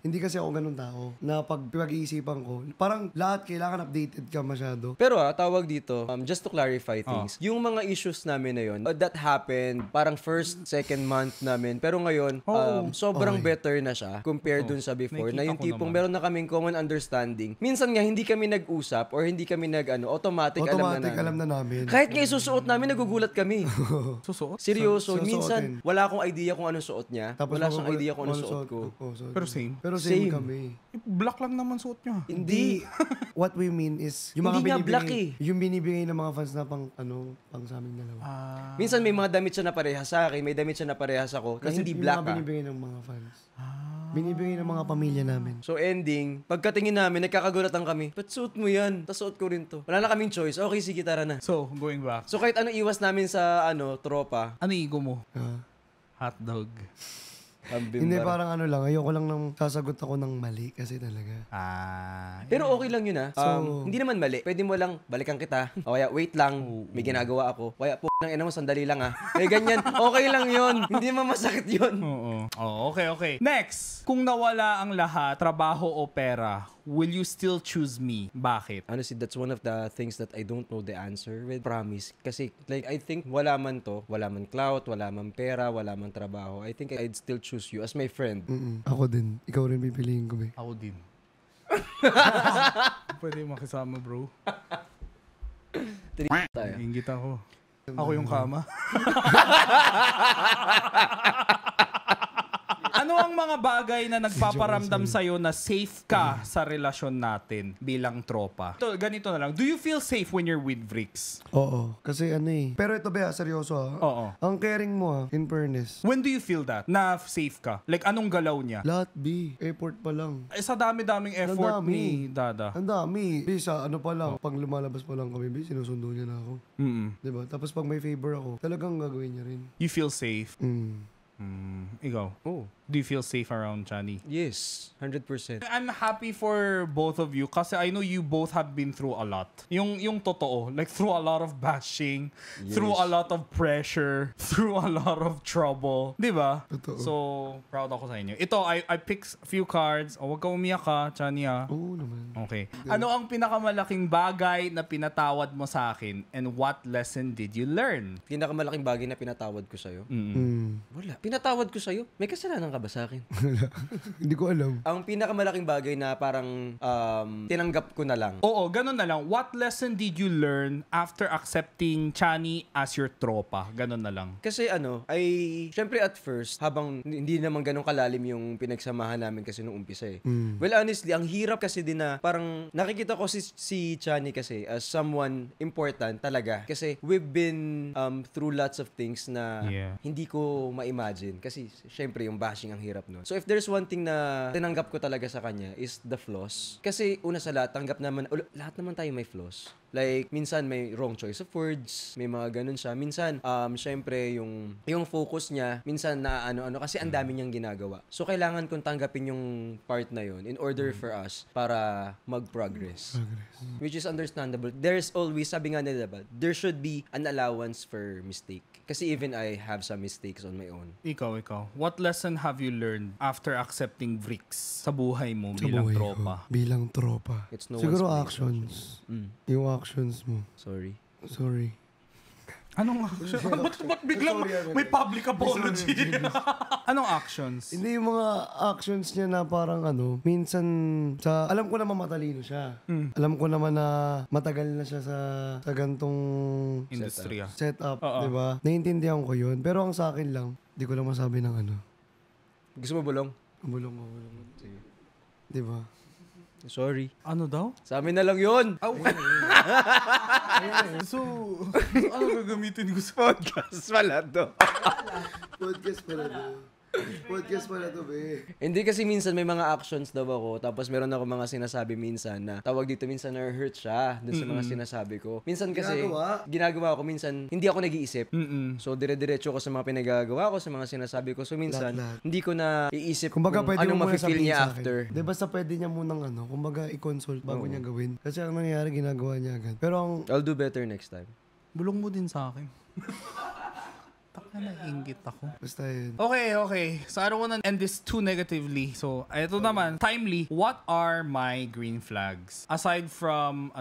Hindi kasi ako ganun tao. Na pag pag-iisipan ko, parang lahat kailangan updated ka masyado. Pero tawag dito, just to clarify things, yung mga issues namin na yun, that happened, parang first, second month namin. Pero ngayon, sobrang better na siya compared dun sa before. Nakikita Na yung ko tipong naman. meron na kaming common understanding. Minsan nga, hindi kami nag-usap or hindi kami automatic Alam na namin. Kahit nga isusuot namin, nagugulat kami. Susuot? Seryoso, Susuotin. minsan, wala akong idea kung anong suot niya. Tapos Wala siyang idea kung anong suot ko. Pero same. Pero same Same. kami. Black lang naman suot niya. Hindi. What we mean is, yung mga Hindi nga binibigay, black eh. yung binibigay ng mga fans na pang sa aming dalawa. Minsan may mga damit siya na parehas sa akin, may damit siya na parehas ako, na hindi yung black mga binibigay ng mga fans. Binibigay ng mga pamilya namin. So ending, pagkatingin namin, nagkakagulatan kami. Ba't suot mo yan? Tas suot ko rin to. Wala na kaming choice. Okay, sige, tara na. So, going back. So kahit ano iwas namin sa tropa, Ano ego mo? Ah. Hotdog. Hindi, parang lang. Ayoko lang nang sasagot ako ng mali kasi talaga. Pero okay lang yun So- hindi naman mali. Pwede mo lang, balikan kita. O kaya, wait lang, may ginagawa ako. O kaya, ng ina mo, sandali lang May ganyan. Okay lang yun. Hindi naman masakit yun. Oo. Oh, okay. Next. Kung nawala ang lahat, trabaho o pera, will you still choose me? Bakit? Honestly, that's one of the things that I don't know the answer with. Promise. Kasi, I think wala man clout, wala man pera, wala man trabaho. I think I'd still choose you as my friend. Ako din. Ikaw rin pipiliin ko, be. Ako din. Pwede makisama, bro. Tayo. Ingit ako. Ako yung kama. Ano ang mga bagay na nagpaparamdam sa'yo na safe ka sa relasyon natin bilang tropa? Ito, ganito na lang. Do you feel safe when you're with Vrix? Oo. Kasi ano eh. Pero ito ba, seryoso ha? Oo. Ang caring mo ha, in fairness. When do you feel that? Na safe ka? Like, anong galaw niya? Lahat B. Effort pa lang. Sa dami-daming effort dami. ni Dada. Ang dami. B, sa ano pa lang. Pag lumalabas pa lang kami, B, sinusundo niya na ako. Diba? Tapos pag may favor ako, talagang gagawin niya rin. You feel safe? Ikaw? Oh. Do you feel safe around Chani? Yes, 100%. I'm happy for both of you kasi I know you both have been through a lot. Yung totoo, like through a lot of bashing, through a lot of pressure, through a lot of trouble. Di ba? Totoo. So, proud ako sa inyo. Ito, I picked a few cards. Huwag ka umiyak ka, Chani ah. Oo naman. Okay. Ano ang pinakamalaking bagay na pinatawad mo sa akin and what lesson did you learn? Pinakamalaking bagay na pinatawad ko sa'yo? Wala. Pinatawad ko sa'yo? May kasalanan ka ba sa akin? Hindi ko alam. Ang pinakamalaking bagay na parang tinanggap ko na lang. Oo, ganun na lang. What lesson did you learn after accepting Chani as your tropa? Ganun na lang. Kasi syempre at first, habang hindi naman ganun kalalim yung pinagsamahan namin kasi nung umpisa eh. Well, honestly, ang hirap kasi din na parang nakikita ko si Chani kasi as someone important talaga. Kasi we've been through lots of things na hindi ko ma-imagine. Kasi syempre yung bashing ang hirap nun. So if there's one thing na tinanggap ko talaga sa kanya is the flaws. Kasi una sa lahat, lahat naman tayo may flaws. Like, minsan may wrong choice of words, may mga ganun siya. Minsan, syempre, yung focus niya, minsan na ano-ano, kasi ang dami niyang ginagawa. So, kailangan kong tanggapin yung part na yun in order for us para mag-progress. Which is understandable. There's always, sabi nga nila ba, there should be an allowance for mistake. Kasi even I have some mistakes on my own. Ikaw. What lesson have you learned after accepting Vrix sa buhay mo Sa bilang buhay tropa? ko. Bilang tropa. It's no Siguro one's place, actions. Yung actions mo. Sorry. Sorry. Anong action? Ba't biglang may public apology? Anong actions? Hindi yung mga actions niya na parang minsan alam ko naman matalino siya. Alam ko naman na matagal na siya sa gantong Industriya. setup, Oo. di ba? Naiintindihan ko yun. Pero ang sa akin lang, di ko lang masabi ng Gusto mo bulong? Bulong. Sige. Di ba? Sorry. Ano daw? Sa amin na lang yun. So, ano gagamitin ko sa Podcast pala to. Podcast pala to. Podcast pala to, be. Hindi kasi minsan may mga actions daw ako, tapos meron ako mga sinasabi minsan na tawag dito minsan na hurt siya dun sa mga sinasabi ko. Minsan kasi ginagawa ko minsan hindi ako nag-iisip. So dire-diretso ko sa mga pinagagawa ko, sa mga sinasabi ko. So minsan Lahat. hindi ko na iisip Kumbaga, kung pwede anong mo muna mafe-feel sabihin niya sa akin. after. Di basta pwede niya munang kumbaga i-consult bago niya gawin. Kasi ang nangyayari, ginagawa niya agad. Pero ang I'll do better next time. bulong mo din sa akin. Taka na, inggit ako. basta yun. Okay. So, I don't wanna end this too negatively. So, ito naman, timely. What are my green flags? Aside from,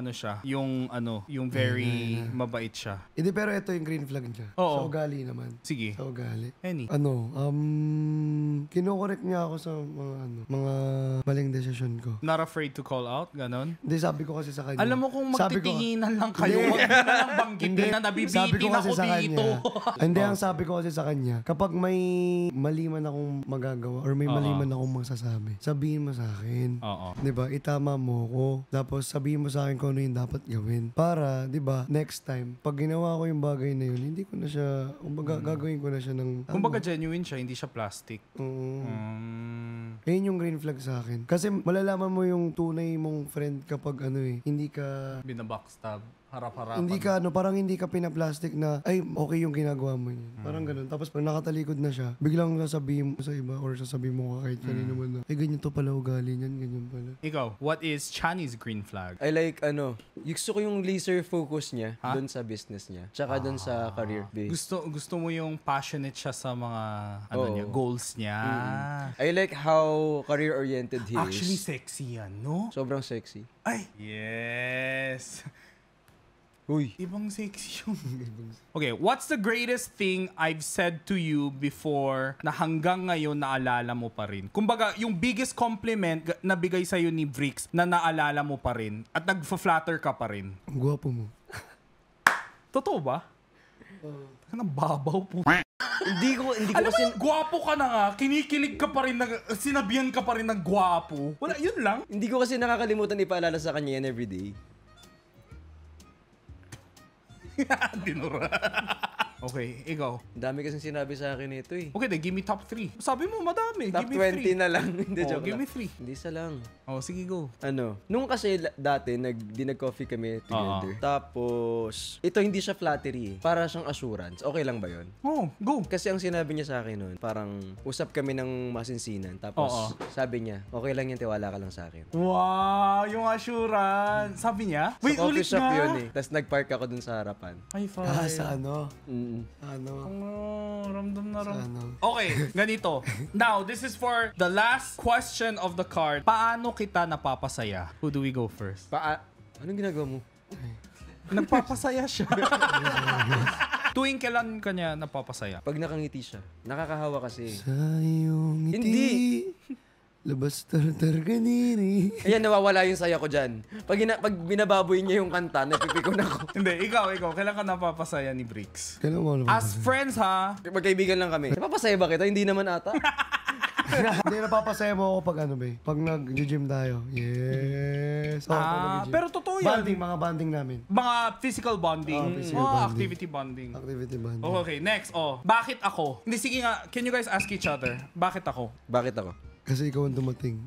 yung very mabait siya. Hindi, pero ito yung green flag niya. Oo. Sa ugali naman. Sige. Sa ugali. Any. Kinokorek niya ako sa mga maling desisyon ko. Not afraid to call out? Ganon? Hindi, sabi ko kasi sa kanya. Alam mo kung Sabi ko- magtitinginan lang kayo, Hindi. wag mo na lang banggitin na sabi ko nabibitin kasi ako sa dito. kanya. Hindi, ang sabi ko kasi sa kanya, kapag may mali man akong magagawa or may mali man akong masasabi, sabihin mo sa akin. Oo. 'Di ba? Itama mo ko. Tapos sabihin mo sa akin kung ano yung dapat gawin. Para, 'di ba, next time, pag ginawa ko yung bagay na yun, hindi ko na siya, gagawin ko na siya ng Kumbaga genuine siya, hindi siya plastic. Oo. Mm. Yun yung green flag sa akin. Kasi malalaman mo yung tunay mong friend kapag hindi ka Binabackstab. Harap-harapan. hindi ka parang hindi ka pinaplastic na ay okay yung ginagawa mo yun. Parang ganun. Tapos pag nakatalikod na siya, biglang sasabihin mo sa iba or sasabihin mo kahit kanino man na ganyan to pala ugali niyan, ganyan pala. Ikaw, what is Chani's green flag? I like gusto ko yung laser focus niya doon sa business niya. Tsaka doon sa career base. Gusto mo yung passionate siya sa mga Oo. goals niya. I like how career-oriented he Actually is. sexy yan, no? Sobrang sexy. Ay, yes. Uy. Ibang sexy yun. Okay, what's the greatest thing I've said to you before na hanggang ngayon naalala mo pa rin? Kumbaga, yung biggest compliment na bigay sa'yo ni Vrix na naalala mo pa rin at nagfa-flatter ka pa rin. Ang gwapo mo. Totoo ba? Ang babaw po. Hindi ko Alam mo kasi... yung gwapo ka na nga, kinikilig ka pa rin, sinabihan ka pa rin ng gwapo. Wala, yun lang. Hindi ko kasi nakakalimutan ipaalala sa kanya yan everyday. Dinura. Okay, ikaw. Ang dami kasing sinabi sa akin ito eh. Okay, then give me top 3. Sabi mo, madami. Top give me 20 na lang. Hindi, Oh, joke give lang. me 3. Hindi isa lang. Oh, sige, go. Ano, nung kasi dati, nag-coffee kami together. Tapos, ito hindi siya flattery eh. Para siyang assurance. Okay lang ba yun? Oh, go. Kasi ang sinabi niya sa akin nun, parang usap kami ng masinsinan. Tapos, sabi niya, okay lang yan, tiwala ka lang sa akin. Wow, yung assurance. Sabi niya? Wait, Sa ulit coffee shop nga. yun eh. Tapos nag-park ako dun sa harapan. Ay, fine. Sa ano? Mm. Ano? Oh, ramdam na Sa ano? Okay, ganito. Now, this is for the last question of the card. Paano kita napapasaya? Who do we go first? Anong ginagawa mo? Nagpapasaya siya. Tuwing kailan kanya napapasaya? Pag nakangiti siya, nakakahawa kasi. Sa iyong ngiti. Hindi. Labas tartar ganiri. Ayan, nawawala yung saya ko dyan. Pag binababoy niya yung kanta, napipikon ako. Hindi, ikaw. Kailan ka napapasaya ni Bricks? Kailan mo naman? As friends, ha? Magkaibigan lang kami. Napapasaya ba kita? Hindi naman ata. Hindi, napapasaya mo ako pag ano ba pag nag-gym tayo. Yes. Oo, pag nag-gym. Pero totoo yan. Mga banding namin. Mga physical bonding. Physical bonding. Activity bonding. Activity banding. Okay, next. Bakit ako? Hindi, sige nga. Can you guys ask each other? Bakit ako? Bakit ako? Kasi ikaw ang dumating.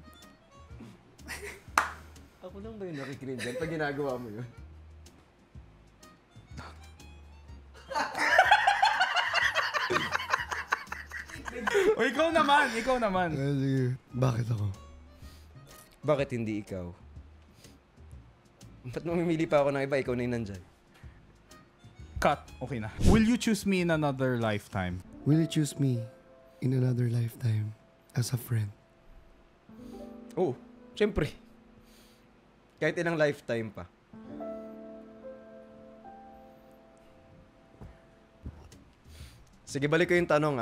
Ako lang ba yung nakikinig dyan pag ginagawa mo yun? O, ikaw naman. Ikaw naman. Sige. Bakit ako? Bakit hindi ikaw? Ba't mamimili pa ako ng iba? Ikaw na yung nandyan. Cut. Okay na. Will you choose me in another lifetime? Will you choose me in another lifetime as a friend? Oo, syempre. Kahit ilang lifetime pa. Sige, balik ko yung tanong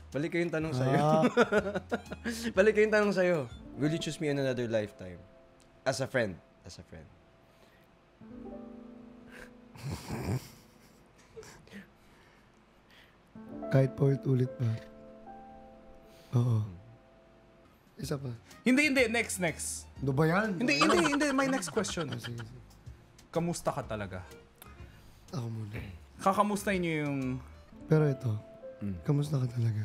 Balik ko yung tanong sa'yo. Balik ko yung tanong sa'yo. Will you choose me in another lifetime? As a friend. As a friend. Kahit paulit-ulit ba? Oo. Isa pa. Hindi. Next. Ano ba yan? Hindi. My next question. Sige, sige. Kamusta ka talaga? Ako muna. Kakamustahin niyo yung... Pero ito, kamusta ka talaga?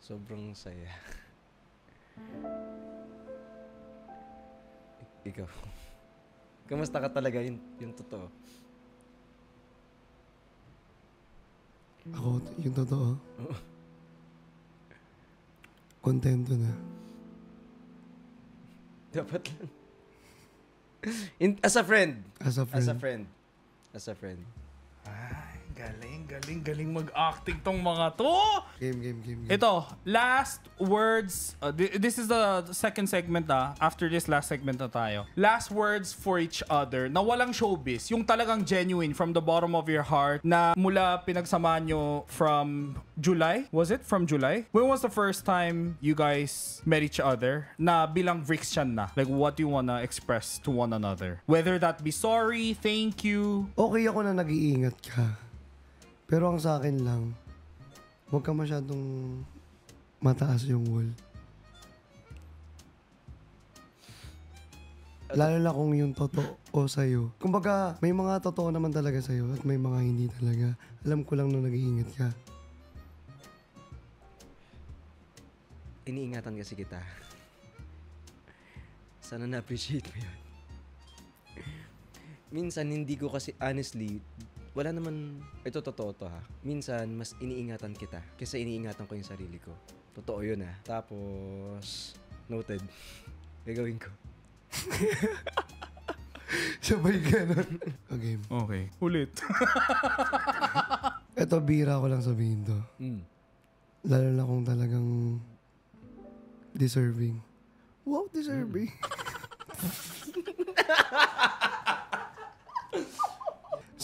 Sobrang saya. Ikaw. Kamusta ka talaga yung totoo? Ako, yung totoo. Kontento na. Dapat lang. As a friend. As a friend. As a friend. As a friend. Ay, galing mag-acting tong mga to. Game. Ito, last words. This is the second segment After this last segment na tayo. Last words for each other na walang showbiz. Yung talagang genuine from the bottom of your heart na mula pinagsamaan nyo from July? Was it from July? When was the first time you guys met each other na bilang Vrixian na? Like what you wanna express to one another? Whether that be sorry, thank you. Okay ako na nag-iingat ka. Pero ang sa akin lang, huwag ka masyadong mataas yung wall. Lalo na kung yung totoo sa'yo. Kumbaga, may mga totoo naman talaga sa'yo at may mga hindi talaga. Alam ko lang na nag-iingat ka. Iniingatan kasi kita. Sana na-appreciate mo yun. Minsan, hindi ko kasi, honestly, wala naman, ito totoo to minsan, mas iniingatan kita kaysa iniingatan ko yung sarili ko. Totoo yun Tapos, noted. Gagawin ko. Sabay ganun. Okay. Okay. Ulit. Ito, bira ko lang sabihin to. Lalo na kung talagang deserving. Wow, deserving.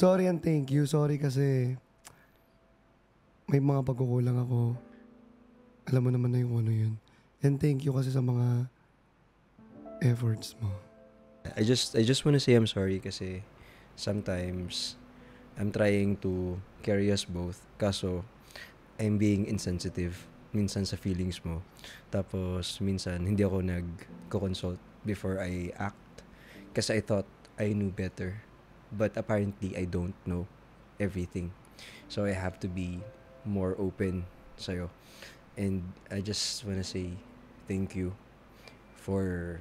Sorry and thank you. Sorry kasi may mga pagkukulang ako. Alam mo naman na yung ano yun. And thank you kasi sa mga efforts mo. I just want to say I'm sorry kasi sometimes I'm trying to carry us both. Kaso, I'm being insensitive minsan sa feelings mo. Tapos, minsan, hindi ako nag-consult before I act. Kasi I thought I knew better. But apparently, I don't know everything. So, I have to be more open sa'yo. And I just wanna say thank you for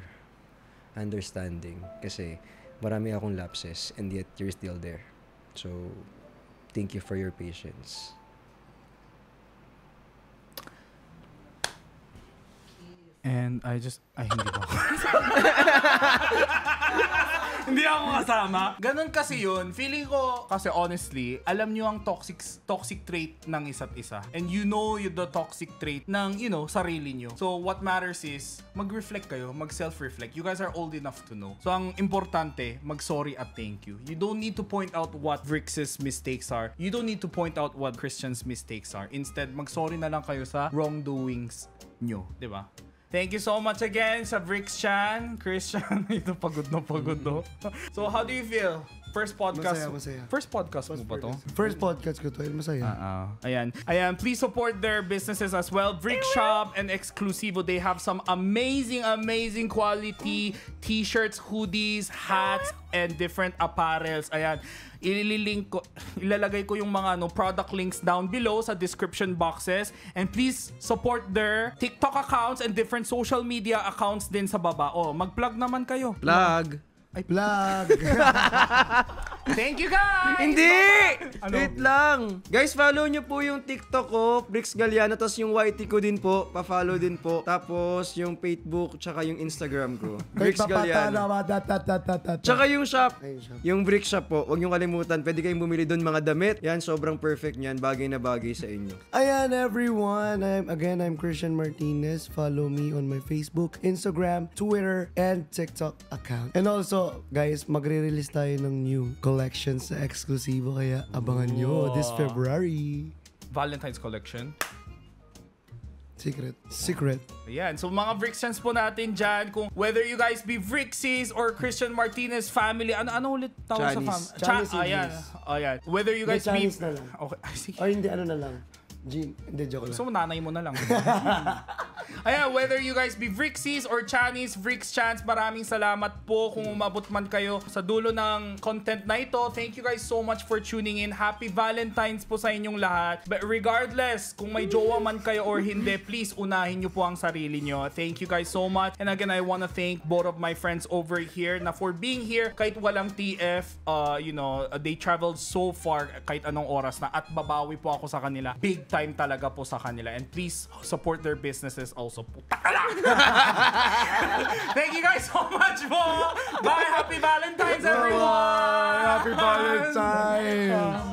understanding. Kasi, marami akong lapses and yet you're still there. So, thank you for your patience. And I hindi ba ako? Hindi ako kasama. Ganun kasi yun. Feeling ko, kasi honestly, alam nyo ang toxic trait ng isa't isa. And you know the toxic trait ng, sarili nyo. So, what matters is, mag-reflect kayo, mag-self-reflect. You guys are old enough to know. So, ang importante, mag-sorry at thank you. You don't need to point out what Vrix's mistakes are. You don't need to point out what Christian's mistakes are. Instead, mag-sorry na lang kayo sa wrongdoings nyo. Diba? Thank you so much again sa Vrix-chan, Christian. Ito pagod na. So, how do you feel? First podcast. Masaya. First podcast mo ba to? First podcast ko to. Masaya. Ayan. Please support their businesses as well. Vrix Shop and Exclusivo. They have some amazing quality t-shirts, hoodies, hats, and different apparels. Ayan. Ilalagay ko yung mga product links down below sa description boxes. And please support their TikTok accounts and different social media accounts din sa baba. Mag-plug naman kayo. Plug! Plug! Thank you, guys! Hindi! Ano? Wait lang. Guys, follow nyo po yung TikTok ko, Vrix Galiano, tapos yung YT ko din po, pa-follow din po. Tapos yung Facebook, tsaka yung Instagram ko, Vrix Galiano. Tsaka yung shop, yung Vrix Shop po, huwag nyo kalimutan, pwede kayong bumili doon mga damit. Yan, sobrang perfect niyan, bagay na bagay sa inyo. Ayan, everyone. I'm Christian Martinez. Follow me on my Facebook, Instagram, Twitter, and TikTok account. And also, guys, magre-release tayo ng new collection sa Exclusivo, kaya abangan nyo this February. Valentine's collection. Secret. Ayan. So mga Vrixchans po natin dyan, kung whether you guys be Vrixis or Christian Martinez family, ano ulit tawag sa family? Ayan. Whether you guys be... Chinese na lang. Okay. Sige. O hindi, na lang. Jean, hindi, joke lang. So nanay mo na lang. Ayan, whether you guys be Vrixis or Chinese, Vrix-chans, maraming salamat po kung umabot man kayo sa dulo ng content na ito. Thank you guys so much for tuning in. Happy Valentine's po sa inyong lahat. But regardless, kung may jowa man kayo or hindi, please unahin nyo po ang sarili nyo. Thank you guys so much. And again, I wanna thank both of my friends over here na for being here kahit walang TF, they traveled so far kahit anong oras na at babawi po ako sa kanila. Big time talaga po sa kanila. And please support their businesses also. Puta ka lang! Thank you guys so much po! Bye! Happy Valentine's, everyone! Happy Valentine's!